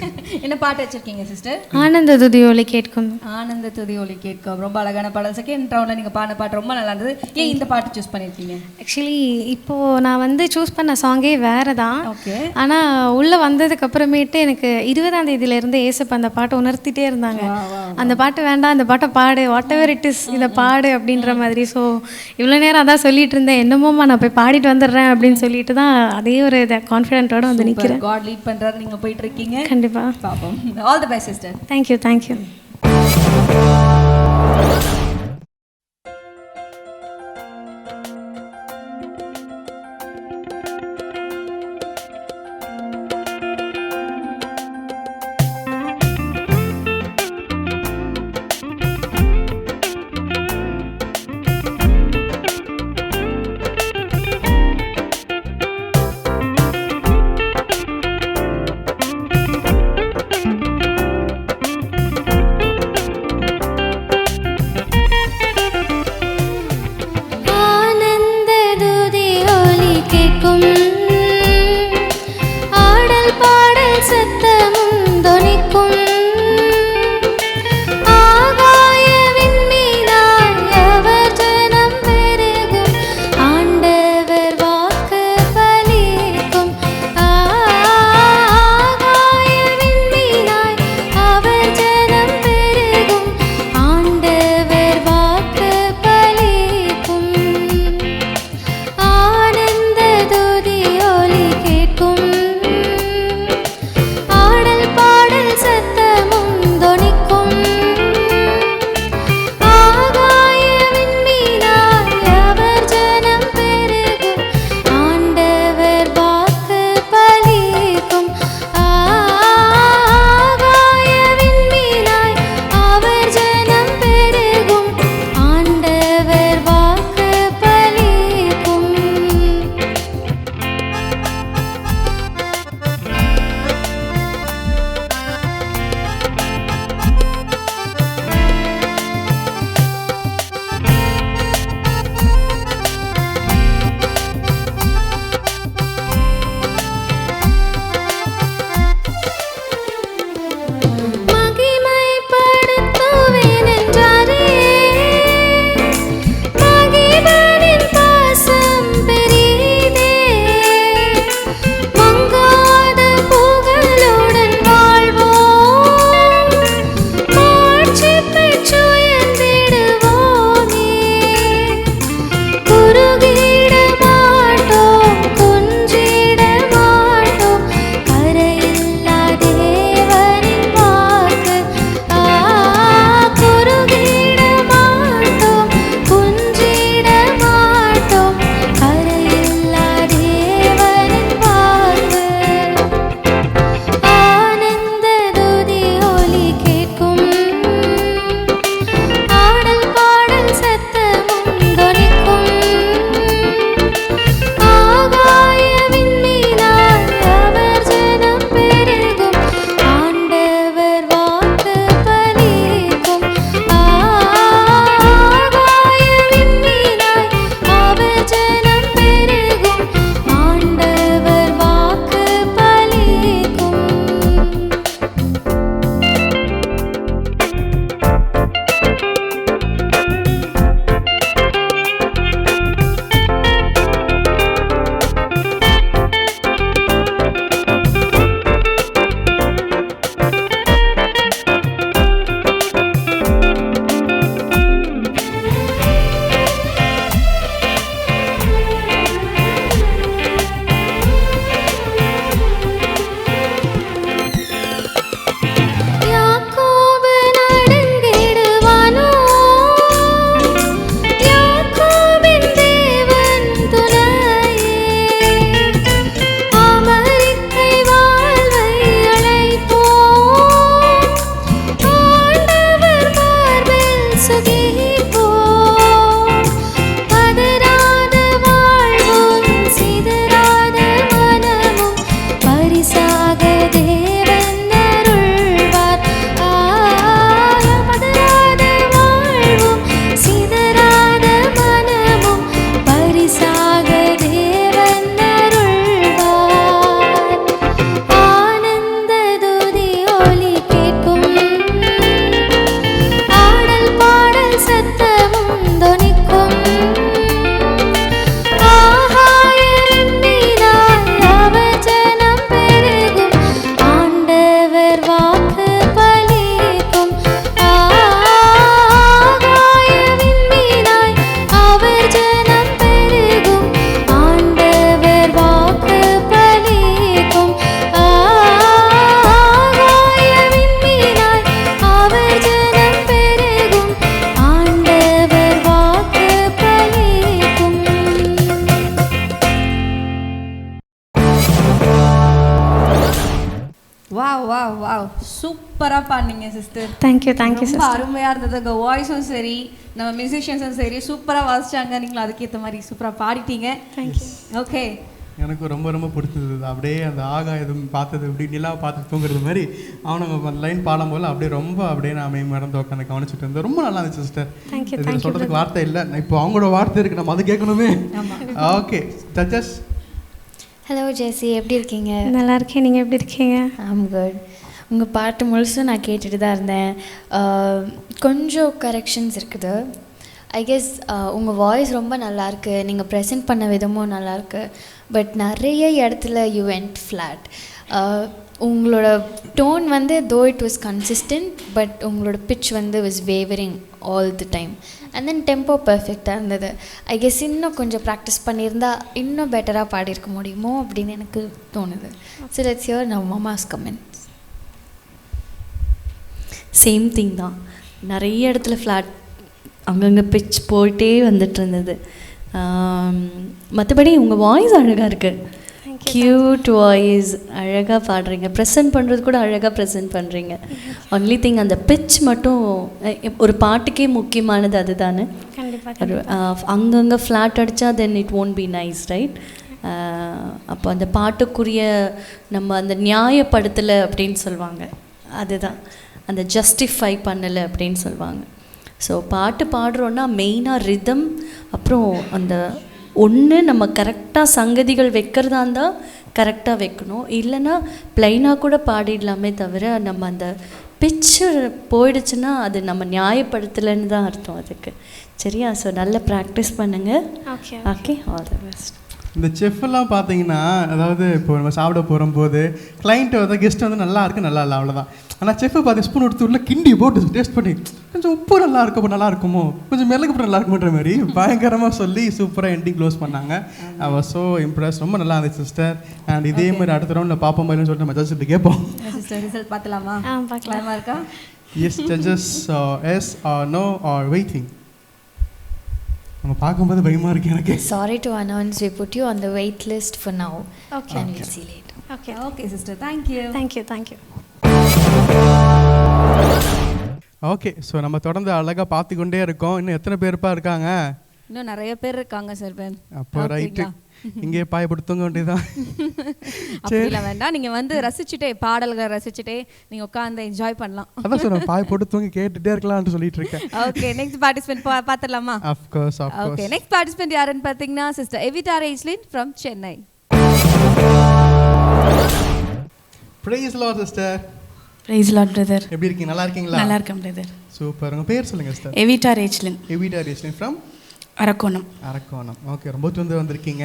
என்ன பாட்டு வச்சுருக்கீங்க சிஸ்டர்? ஆனந்த துதி ஒலி கேட்கும். ஆனந்த துதி ஒலி கேட்கும், ரொம்ப அழகான பாடல். செகண்ட் ரவுண்டில் நீங்கள் பாடின பாட்டு ரொம்ப நல்லா இருந்தது. ஏன் இந்த பாட்டு சூஸ் பண்ணியிருக்கீங்க? ஆக்சுவலி இப்போது நான் வந்து சூஸ் பண்ண சாங்கே வேறு தான். ஓகே. ஆனால் உள்ளே வந்ததுக்கு அப்புறமேட்டு எனக்கு 20ஆம் தேதியிலேருந்து ஏசப்ப அந்த பாட்டை உணர்த்திட்டே இருந்தாங்க. அந்த பாட்டு வேண்டாம், அந்த பாட்டை பாடு, வாட் எவர் இட் இஸ், இதை பாடு அப்படின்ற மாதிரி. ஸோ இவ்வளோ நேரம் அதான் சொல்லிட்டு இருந்தேன், என்னமோம்மா நான் போய் பாடிட்டு வந்துடுறேன் அப்படின்னு சொல்லிட்டு தான் அதே ஒரு இதை கான்ஃபிடென்ட்டோட வந்து நிற்கிறேன். காட் லீட் பண்ணுறாரு, நீங்கள் போயிட்டு இருக்கீங்க. கண்டிப்பாக பாப்போம். All the best sister. Thank you thank you. Wow சூப்பராக பாடினீங்க சிஸ்டர். தேங்க்யூ ரொம்ப சிஸ்டர். அருமையாக இருந்தது. உங்கள் வாய்ஸும் சரி, நம்ம மியூசிஷியன்ஸும் சரி சூப்பராக வாசிச்சாங்க. நீங்களும் அதுக்கேற்ற மாதிரி சூப்பராக பாடிட்டீங்க. தேங்க்யூ. ஓகே, எனக்கு ரொம்ப ரொம்ப பிடிச்சது அப்படியே அந்த ஆகாயம் பார்த்தது இப்படி நிலா பார்த்து தூங்குறது மாதிரி அவனுங்க லைன் பாடும்போது அப்படியே ரொம்ப அப்படியே நான் மறந்து உட்காந்து கவனிச்சுட்டு இருந்தேன். ரொம்ப நல்லா இருந்துச்சு சிஸ்டர். இது சொல்கிறதுக்கு வார்த்தை இல்லை, இப்போ அவங்களோட வார்த்தை இருக்கு, நம்ம அது கேட்கணுமே. Okay judges. ஹலோ ஜெசி, எப்படி இருக்கீங்க? நல்லா இருக்கேன், நீங்கள் எப்படி இருக்கீங்க? I'm good. உங்கள் பாட்டு முழுசும் நான் கேட்டுட்டு தான் இருந்தேன். கொஞ்சம் கரெக்ஷன்ஸ் இருக்குது. ஐ கெஸ் உங்கள் வாய்ஸ் ரொம்ப நல்லாயிருக்கு, நீங்கள் ப்ரெசென்ட் பண்ண விதமும் நல்லாயிருக்கு. பட் நிறைய இடத்துல யூ வென்ட் ஃப்ளாட். உங்களோட டோன் வந்து though it was consistent, but உங்களோட பிட்ச் வந்து was wavering all the time. And then tempo பர்ஃபெக்டாக இருந்தது. ஐ கெஸ் இன்னும் கொஞ்சம் ப்ராக்டிஸ் பண்ணியிருந்தா இன்னும் பெட்டராக பாடியிருக்க முடியுமோ அப்படின்னு எனக்கு தோணுது. ஸோ லெட்ஸ் ஹியர் நவ் மாமாஸ் கமெண்ட்ஸ். சேம் திங் தான், நிறைய இடத்துல ஃப்ளாட், அங்கங்கே பிச் போயிட்டே வந்துட்டு இருந்தது. மற்றபடி உங்கள் வாய்ஸ் அழகாக இருக்குது, க்யூட் வாய்ஸ், அழகாக பாடுறீங்க, ப்ரெசென்ட் பண்ணுறது கூட அழகாக ப்ரெசென்ட் பண்ணுறீங்க. ஒன்லி திங் அந்த பிச் மட்டும் ஒரு பாட்டுக்கே முக்கியமானது அதுதானே. அங்கங்கே ஃப்ளாட் அடித்தா then it won't be nice, right? அப்போ அந்த பாட்டுக்குரிய நம்ம அந்த நியாயப்படுத்தலை அப்படின்னு சொல்லுவாங்க, அதுதான் அந்த ஜஸ்டிஃபை பண்ணலை அப்படின்னு சொல்லுவாங்க. ஸோ பாட்டு பாடுறோன்னா மெயினாக ரிதம், அப்புறம் அந்த ஒன்று நம்ம கரெக்டாக சங்கதிகள் வைக்கிறதா இருந்தால் கரெக்டாக வைக்கணும், இல்லைன்னா ப்ளைனாக கூட பாடிடலாமே தவிர நம்ம அந்த பிச்சு போயிடுச்சுன்னா அது நம்ம நியாயப்படுத்தலைன்னு தான் அர்த்தம் அதுக்கு. சரியா? ஸோ நல்லா ப்ராக்டிஸ் பண்ணுங்கள். Okay, all the best. இந்த செஃப்லாம் பார்த்தீங்கன்னா, அதாவது இப்போ நம்ம சாப்பிட போகும்போது கிளைண்ட்டு வந்து கெஸ்ட் வந்து நல்லா இருக்குது நல்லா இல்லை அவ்வளோதான். ஆனால் செஃப்பை பார்த்து ஸ்பூன் எடுத்து உள்ள கிண்டி போட்டு டேஸ்ட் பண்ணி கொஞ்சம் உப்பு நல்லா இருக்கும், நல்லா இருக்குமோ, கொஞ்சம் மிளகு நல்லா இருக்குன்ற மாதிரி பயங்கரமாக சொல்லி சூப்பராக எண்டிங் க்ளோஸ் பண்ணாங்க. ஐ வாஸ் ஸோ இம்ப்ரெஸ். ரொம்ப நல்லா இருந்துச்சு சிஸ்டர். அண்ட் இதே மாதிரி அடுத்த ரவுண்டில் பார்ப்போம் மாதிரின்னு சொல்லிட்டு நம்ம ஜட்ஜஸ் கேட்போம். சிஸ்டர் ரிசல்ட் பார்த்தலாமா? பார்க்கலாமா இருக்கா? Yes judges, yes or no or waiting. நம்ம பார்க்கும்போது பயமாக இருக்கு எனக்கு. Sorry to announce, we put you on the wait list for now. Okay. And we'll see later. Okay sister, thank you. Okay, so நம்ம தொடர்ந்து அழகாக பார்த்து கொண்டே இருக்கோம். இன்னும் எத்தனை பேருப்பா இருக்காங்க? இன்னும் நிறைய பேர் இருக்காங்க சார். அப்போ ரைட்டு, இங்கே பாயப்படுத்துங்க வேண்டியதான். அப்படிலாம் வேண்டாம், நீங்கள் வந்து ரசிச்சுட்டே பாடல்களை ரசிச்சுட்டே நீங்கள் உட்காந்து என்ஜாய் பண்ணலாம். அதான் சார் பாய் போட்டு தூங்கி கேட்டுகிட்டே இருக்கலாம்னு சொல்லிட்டு இருக்கேன். ஓகே, நெக்ஸ்ட் பார்ட்டிசிபென்ட் பார்த்துடலாமா? அஃப்கோர்ஸ். ஓகே, நெக்ஸ்ட் பார்ட்டிசிபென்ட் யாருன்னு பார்த்தீங்கன்னா sister Evita Reslin from Chennai. Praise Lord sister. Praise Lord brother. எப்படி இருக்கீங்க? நல்லா இருக்கீங்களா? நல்லா இருக்கேன் பிரதர். சூப்பர். உங்கள் பேர் சொல்லுங்கள் sister. Evita Rachlin. Evita Rachlin from Arakkonam. Arakkonam. Okay, ரொம்ப தூரம் வந்திருக்கீங்க.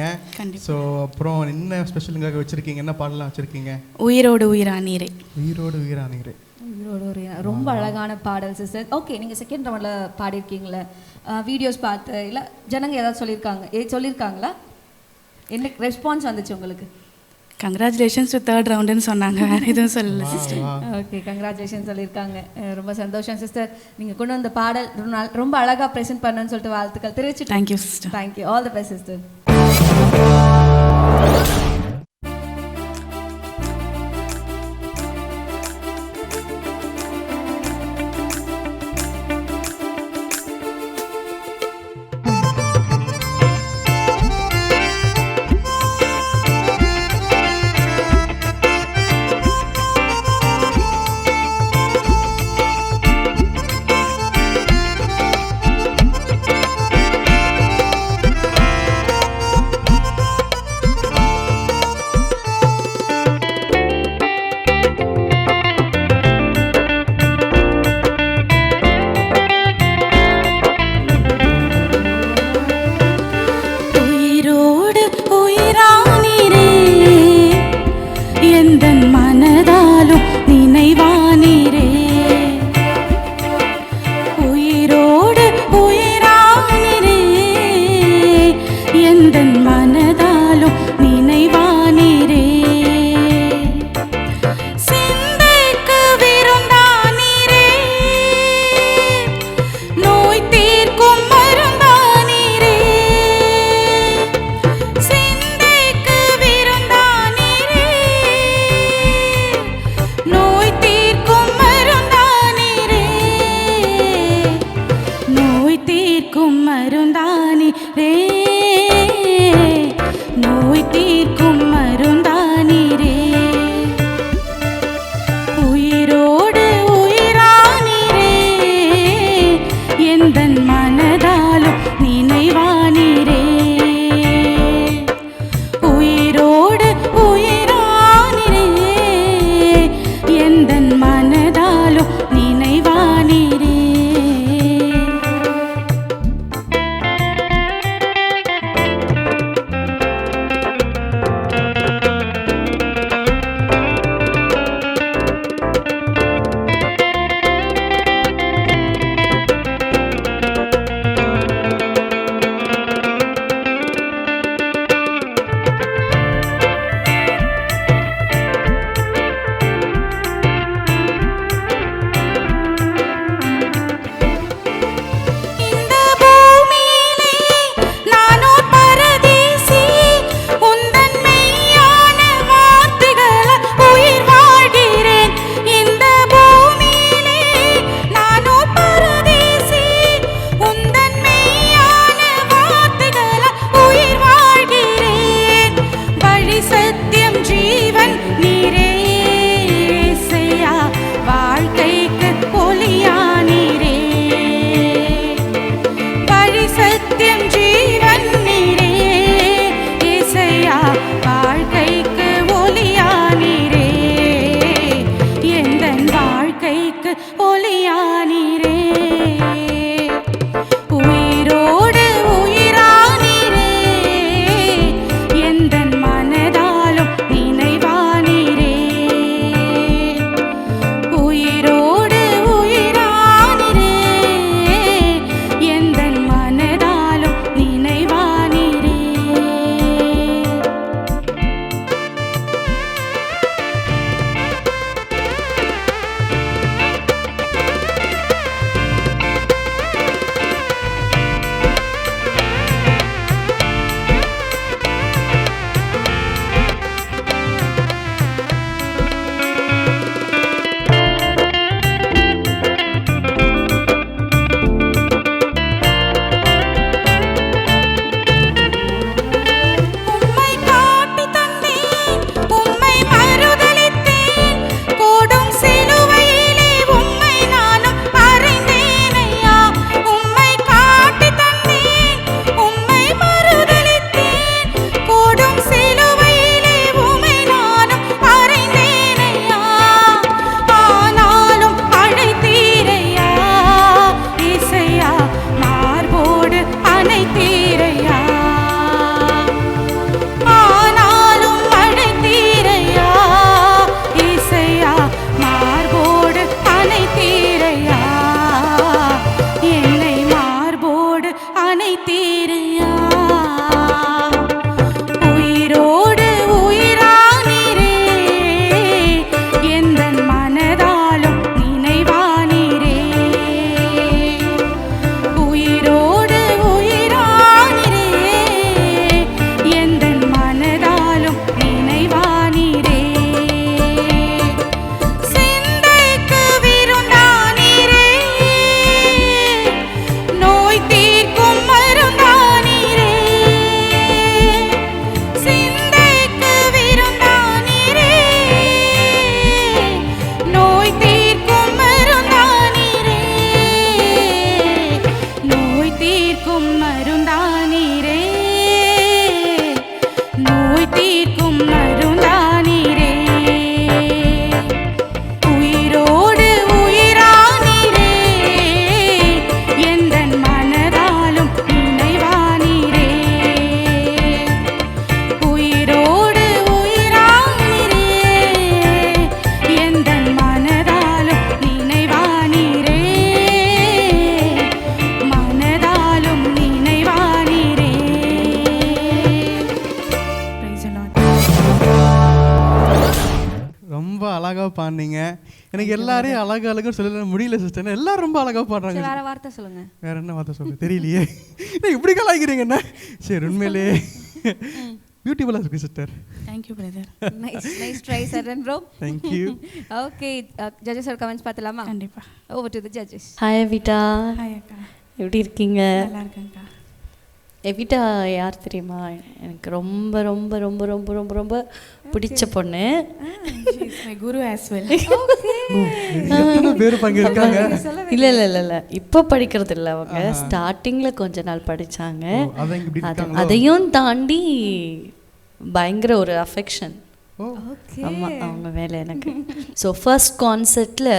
ஸோ அப்புறம் என்ன ஸ்பெஷலுங்காக வச்சுருக்கீங்க? என்ன பாடலாம் வச்சுருக்கீங்க? உயிரோடு உயிரானீரே. உயிரோடு உயிரானீரே. உயிரோடு உயிரா, ரொம்ப அழகான பாடல் சிஸ்டர். ஓகே, நீங்கள் செகண்ட் ரவுண்டில் பாடியிருக்கீங்களே, வீடியோஸ் பார்த்து இல்லை ஜனங்க ஏதாவது சொல்லியிருக்காங்களா? என்ன ரெஸ்பான்ஸ் வந்துச்சு உங்களுக்கு? கங்க்ராச்சுலேஷன்ஸ் டு தேர்ட் ரவுண்டுன்னு சொன்னாங்க, வேறு எதுவும் சொல்லலை சிஸ்டர். ஓகே, கங்க்ராச்சுலேஷன் சொல்லியிருக்காங்க. ரொம்ப சந்தோஷம் சிஸ்டர். நீங்கள் கொண்டு வந்த பாடல் ரொம்ப அழகாக ப்ரெசென்ட் பண்ணணும்னு சொல்லிட்டு வாழ்த்துக்கள் தெரிவிச்சு. Thank you sister. Thank you, all the best sister. மருந்தானி ரே, நோய் தீர்க்கும் மருந்தானி ரே, உயிரோடு உயிரானீரே, எந்தன் மனதாலும் நினைவானீரே, உயிரோடு உயிரானீரே, எந்தன் மனதாலும் நினைவானீரே. அழகாக பாடினீங்க. எனக்கு எல்லாரையும் அழகு அழகுன்னு சொல்ல முடியல சிஸ்டர். எல்லாரும் ரொம்ப அழகாக பாடுறாங்க. வேற வார்த்தை சொல்லுங்க. வேற என்ன வார்த்தை சொல்ல தெரியலையே. இப்படி கலாய்க்கிறீங்க என்ன? சரி, உண்மையிலே பியூட்டிஃபுல்லாக இருக்கு sister. Thank you brother. Nice try Charan bro. Thank you. Okay, ஜட்ஜஸோட கமெண்ட்ஸ் பார்த்தலாமா? கண்டிப்பா. Over to the judges. Hi Vita. Hi அக்கா. எப்படி இருக்கீங்க? நல்லா இருக்கேன்க்கா. எவிட்டா யார் தெரியுமா? எனக்கு ரொம்ப ரொம்ப ரொம்ப ரொம்ப ரொம்ப ரொம்ப பிடிச்ச பொண்ணு. குரு ஆஸ் வெல். பேர் பங்கிருக்காங்க. இல்லை இல்லை இல்லை இல்லை, இப்போ படிக்கிறது இல்லை. அவங்க ஸ்டார்டிங்கில் கொஞ்ச நாள் படித்தாங்க. அதையும் தாண்டி பயங்கர ஒரு அஃபெக்ஷன் ஆமாம் அவங்க மேலே எனக்கு. ஸோ ஃபர்ஸ்ட் கான்சர்ட்டில்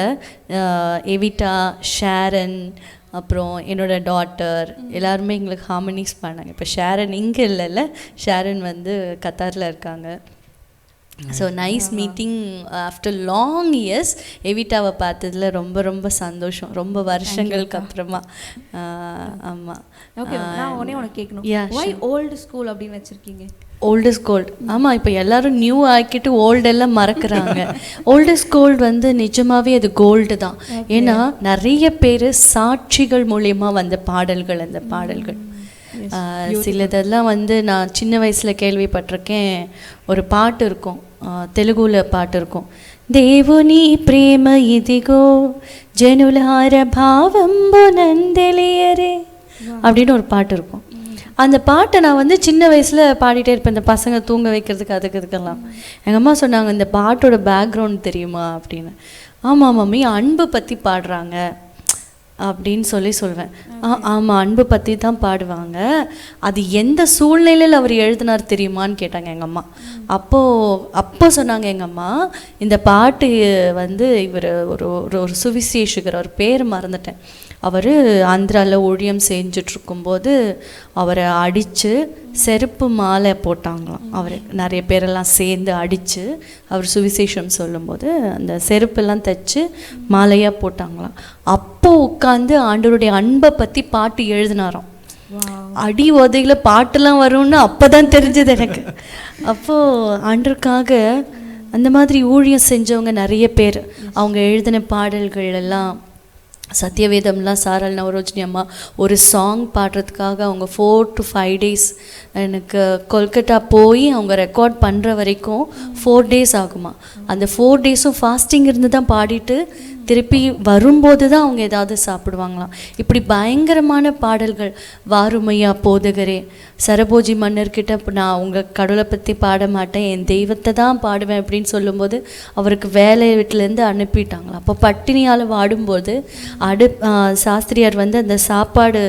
எவிட்டா, ஷேரன், அப்புறம் என்னோடய டாட்டர் எல்லாருமே எங்களுக்கு ஹார்மனிஸ் பண்ணாங்க. இப்போ ஷேரன் இங்கே இல்லைல்ல, ஷேரன் வந்து கத்தாரில் இருக்காங்க. So nice meeting after long years. எவிட்டாவை பார்த்ததில் ரொம்ப ரொம்ப சந்தோஷம், ரொம்ப வருஷங்களுக்கு அப்புறமா. ஆமாம். ஓகே, நான் உனக்கு கேட்கணும், why old school அப்படின்னு வச்சுருக்கீங்க? Oldest gold. ஆமாம், இப்போ எல்லாரும் நியூ ஆக்கிட்டு ஓல்டெல்லாம் மறக்கிறாங்க. ஓல்டஸ்ட் கோல்டு வந்து நிஜமாகவே அது கோல்டு தான். ஏன்னா நிறைய பேர் சாட்சிகள் மூலயமா வந்த பாடல்கள். அந்த பாடல்கள் சிலதெல்லாம் வந்து நான் சின்ன வயசில் கேள்விப்பட்டிருக்கேன். ஒரு பாட்டு இருக்கும், தெலுங்குல பாட்டு இருக்கும், దేవుని ప్రేమ ఇదిగో జనులార భావంబునందెలియరే அப்படின்னு ஒரு பாட்டு இருக்கும். அந்த பாட்டை நான் வந்து சின்ன வயசில் பாடிட்டே இருப்பேன், இந்த பசங்க தூங்க வைக்கிறதுக்கு இதுக்கெல்லாம். எங்கள் அம்மா சொன்னாங்க, இந்த பாட்டோட பேக்ரவுண்ட் தெரியுமா அப்படின்னு. ஆமாம் மம்மி, அன்பு பற்றி பாடுறாங்க அப்படின்னு சொல்லுவேன். ஆமாம், அன்பு பற்றி தான் பாடுவாங்க. அது எந்த சூழ்நிலையில் அவர் எழுதினார் தெரியுமான்னு கேட்டாங்க எங்கள் அம்மா. அப்போ சொன்னாங்க எங்கள் அம்மா, இந்த பாட்டு வந்து இவர் ஒரு சுவிசேஷகர், அவர் பேர் மறந்துட்டேன். அவர் ஆந்திராவில் ஊழியம் செஞ்சிட்ருக்கும்போது அவரை அடித்து செருப்பு மாலை போட்டாங்களாம். அவர் நிறைய பேரெல்லாம் சேர்ந்து அடித்து அவர் சுவிசேஷம் சொல்லும்போது அந்த செருப்பெல்லாம் தைச்சு மாலையாக போட்டாங்களாம். அப்போது உட்காந்து ஆண்டவருடைய அன்பை பற்றி பாட்டு எழுதினாராம். அடி உதையில் பாட்டெல்லாம் வரும்னு அப்போ தான் தெரிஞ்சது எனக்கு. அப்போது ஆண்டருக்காக அந்த மாதிரி ஊழியம் செஞ்சவங்க நிறைய பேர், அவங்க எழுதின பாடல்கள் எல்லாம் சத்தியவேதம்லாம் சாரல் நவரோஜினி அம்மா ஒரு சாங் பாடுறதுக்காக அவங்க 4 to 5 days எனக்கு கொல்கட்டா போய் அவங்க ரெக்கார்ட் பண்ணுற வரைக்கும் 4 days ஆகுமா. அந்த 4 days-ம் ஃபாஸ்டிங் இருந்து தான் பாடிட்டு திருப்பி வரும்போது தான் அவங்க ஏதாவது சாப்பிடுவாங்களாம். இப்படி பயங்கரமான பாடல்கள். வாருமையா போதகரே, சரபோஜி மன்னர்கிட்ட நான் உங்கள் கடவுளை பற்றி பாட மாட்டேன், என் தெய்வத்தை தான் பாடுவேன் அப்படின்னு சொல்லும்போது அவருக்கு வேலை வீட்டிலேருந்து அனுப்பிட்டாங்களாம். அப்போ பட்டினியால் வாடும்போது சாஸ்திரியார் வந்து அந்த சாப்பாடு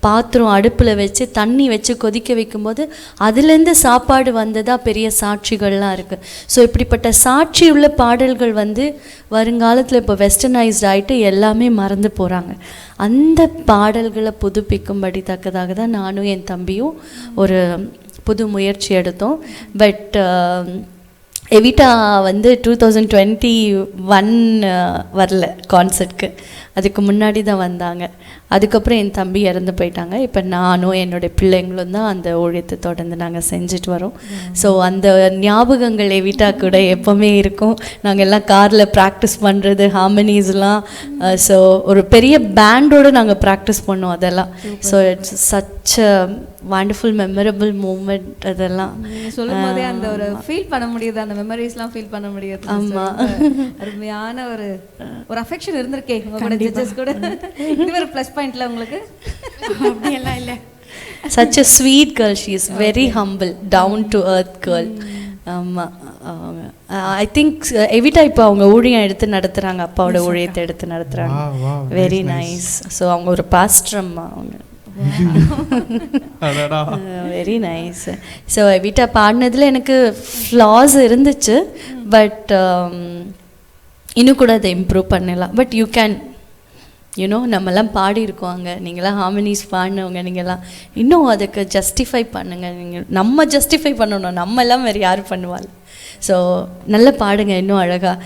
பாத்திரம் அடுப்பில் வச்சு தண்ணி வச்சு கொதிக்க வைக்கும்போது அதுலேருந்து சாப்பாடு வந்ததாக பெரிய சாட்சிகள்லாம் இருக்குது. ஸோ இப்படிப்பட்ட சாட்சி உள்ள பாடல்கள் வந்து வருங்காலத்தில் இப்போ வெஸ்டர்னைஸ்ட் ஆகிட்டு எல்லாமே மறந்து போகிறாங்க. அந்த பாடல்களை புதுப்பிக்கும்படி தக்கதாக தான் நானும் என் தம்பியும் ஒரு புது முயற்சி எடுத்தோம். பட் எவிட்டா வந்து 2021 வரல கான்சர்ட்க்கு, அதுக்கு முன்னாடி தான் வந்தாங்க. அதுக்கப்புறம் என் தம்பி இறந்து போயிட்டாங்க. இப்போ நானும் என்னுடைய பிள்ளைங்களும் தான் அந்த ஊழியத்தை தொடர்ந்து நாங்கள் செஞ்சுட்டு வரோம். ஸோ அந்த ஞாபகங்கள் எவிட்டா கூட எப்போவுமே இருக்கும். நாங்கள் எல்லாம் காரில் ப்ராக்டிஸ் பண்ணுறது, ஹார்மனிஸ்லாம். ஸோ ஒரு பெரிய பேண்டோடு நாங்கள் ப்ராக்டிஸ் பண்ணோம் அதெல்லாம். So it's such a wonderful memorable moment. அதெல்லாம் சொல்லும் போதே அந்த ஒரு ஃபீல் பண்ண முடியுது, அந்த மெமரிஸ்லாம் ஃபீல் பண்ண முடியுது. ஆமாம், அருமையான ஒரு அஃபெக்ஷன் இருந்திருக்கே உங்களோட ஜட்ஜஸ் கூட. இது ஒரு ப்ளஸ் பாயிண்ட்ல உங்களுக்கு? அப்படியெல்லாம் இல்லை. such a sweet girl, she is very humble, down to earth girl. ஆமாம், ஐ திங்க் எவிட்டா இப்போ அவங்க ஊழியம் எடுத்து நடத்துகிறாங்க, அப்பாவோட ஊழியத்தை எடுத்து நடத்துகிறாங்க. Very nice. ஸோ அவங்க ஒரு பாஸ்டர் அம்மா அவங்க. Very nice. ஸோ எவிட்டா பாடினதில் எனக்கு ஃப்ளாஸ் இருந்துச்சு, பட் இன்னும் கூட அதை இம்ப்ரூவ் பண்ணலாம். பட் யூ கேன் நம்மலாம் பாடியிருக்கோங்க, நீங்களாம் ஹார்மனிஸ் பாடினவங்க, நீங்கள்லாம் இன்னும் அதுக்கு ஜஸ்டிஃபை பண்ணுங்கள். நீங்கள் நம்ம ஜஸ்டிஃபை பண்ணணும், நம்மெல்லாம் வேறு யார் பண்ணுவாள். ஸோ நல்லா பாடுங்க, இன்னும் அழகாக.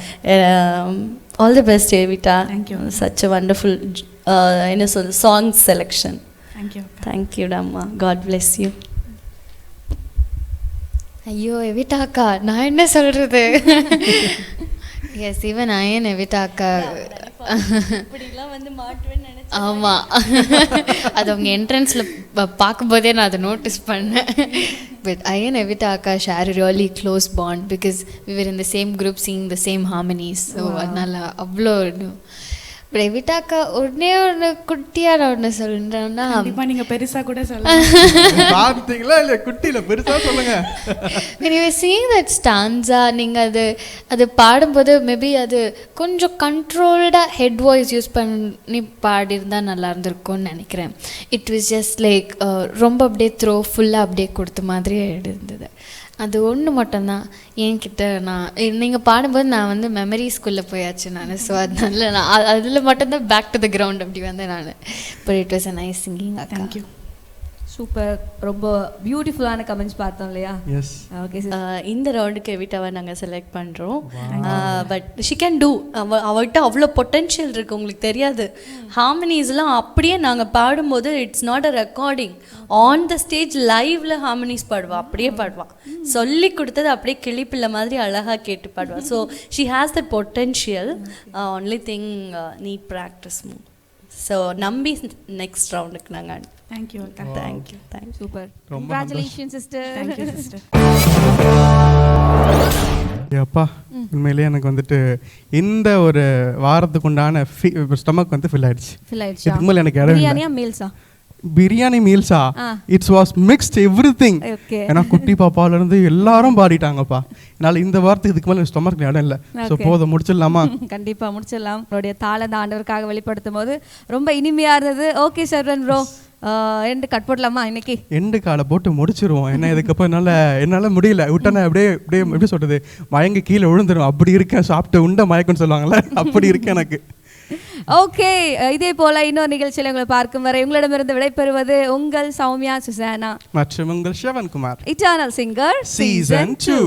All the best Evita. Such a wonderful என்ன சொல் சாங் செலெக்ஷன். தேங்க்யூ டம்மா. God bless you. ஐயோ எவிட்டா அக்கா, நான் என்ன சொல்கிறது? எஸ், ஈவன் ஐயன் எவிட்டா அக்கா. ஆமாம், அது அவங்க என்ட்ரன்ஸில் பார்க்கும்போதே நான் அதை நோட்டீஸ் பண்ணேன். பட் ஐயன் எவிட்டா அக்கா share really close bond because we were in the same group singing the same harmonies. So அதனால் அவ்வளோ பிரவிட்டாக்கா ஒன்னே ஒன்று குட்டியான ஒன்று சொல்கிறேன்னா கண்டிப்பா நீங்க பெருசா கூட சொல்லலாம். பார்த்தீங்களா இல்ல குட்டியில பெருசா சொல்லுங்க. when you were seeing that stanza நீங்கள் அது பாடும்போது மேபி அது கொஞ்சம் கண்ட்ரோல்டாக ஹெட் வாய்ஸ் யூஸ் பண்ணி பாடியிருந்தால் நல்லா இருந்திருக்கும்னு நினைக்கிறேன். இட் வாஸ் ஜஸ்ட் லைக் ரொம்ப அப்படியே ஃபுல்லாக அப்படியே கொடுத்த மாதிரி இருந்தது. அது ஒன்று மட்டும்தான் என்கிட்ட நீங்கள் பாடும்போது நான் வந்து மெமரி ஸ்கூலில் போயாச்சு நான். ஸோ அதனால நான் அதில் மட்டும்தான் பேக் டு த கிரவுண்ட் அப்படி வந்தேன் நான். But it was a nice singing. Thank you. Super. ரொம்ப பியூட்டிஃபுல்லான கமெண்ட்ஸ் பார்த்தோம் இல்லையா? எஸ். ஓகே. இந்த ரவுண்டுக்கு எவிட்டாவை நாங்கள் செலக்ட் பண்ணுறோம். But she can do. அவர்கிட்ட அவ்வளோ பொட்டென்ஷியல் இருக்குது, உங்களுக்கு தெரியாது. ஹார்மனிஸ்லாம் அப்படியே நாங்கள் பாடும்போது it's not a recording, on the stage லைவ்ல ஹார்மனிஸ் பாடுவா, அப்படியே பாடுவா. சொல்லி கொடுத்தது அப்படியே கிளிப்பிள்ள மாதிரி அழகாக கேட்டு பாடுவா. So she has that potential. Only thing need practice move. So நம்பி நெக்ஸ்ட் ரவுண்டுக்கு நாங்கள். தேங்க்யூ. தேங்க்யூ. சூப்பர். ரொம்ப கங்க்ராச்சுலேஷன் சிஸ்டர். Thank you sister. அப்பா உண்மையிலேயே எனக்கு வந்துட்டு இந்த ஒரு வாரத்துக்கு உண்டான ஸ்டமக் வந்து ஃபில் ஆயிடுச்சு. இதுக்கு மேலே எனக்கு இடம் பிரியாணியா மீல்ஸா? பிரியாணி மீல்ஸா? It's was mixed everything. ஏன்னா குட்டி பாப்பால இருந்து எல்லாரும் பாடிட்டாங்கப்பா. என்னால் இந்த வாரத்துக்கு இதுக்கு மேலே ஸ்டமக் இடம் இல்லை. ஸோ போதும், முடிச்சிடலாமா? கண்டிப்பாக முடிச்சிடலாம். உங்களுடைய தாளந்த ஆண்டவருக்காக வெளிப்படுத்தும் போது ரொம்ப இனிமையாக இருந்தது. Okay servant bro, end cut போடலாமா இன்னைக்கு? எண்டு காலை போட்டு முடிச்சிருவோம். ஏன்னா இதுக்கப்புறம் என்னால் முடியல விட்டேன்னா அப்படியே அப்படியே எப்படி சொல்கிறது, மயங்கி கீழே விழுந்துடும். அப்படி இருக்கேன், சாப்பிட்டு உண்ட மயக்கம்னு சொல்லுவாங்கள்ல, அப்படி இருக்கேன் எனக்கு. ஓகே, இதே போல இன்னொரு நிகழ்ச்சியில் உங்களை பார்க்கும் வரை உங்களிடமிருந்து விடைபெறுவது உங்கள் சௌமியா சுசானா மற்றும் உங்கள் ஷவன்குமார். Eternal singer season 2.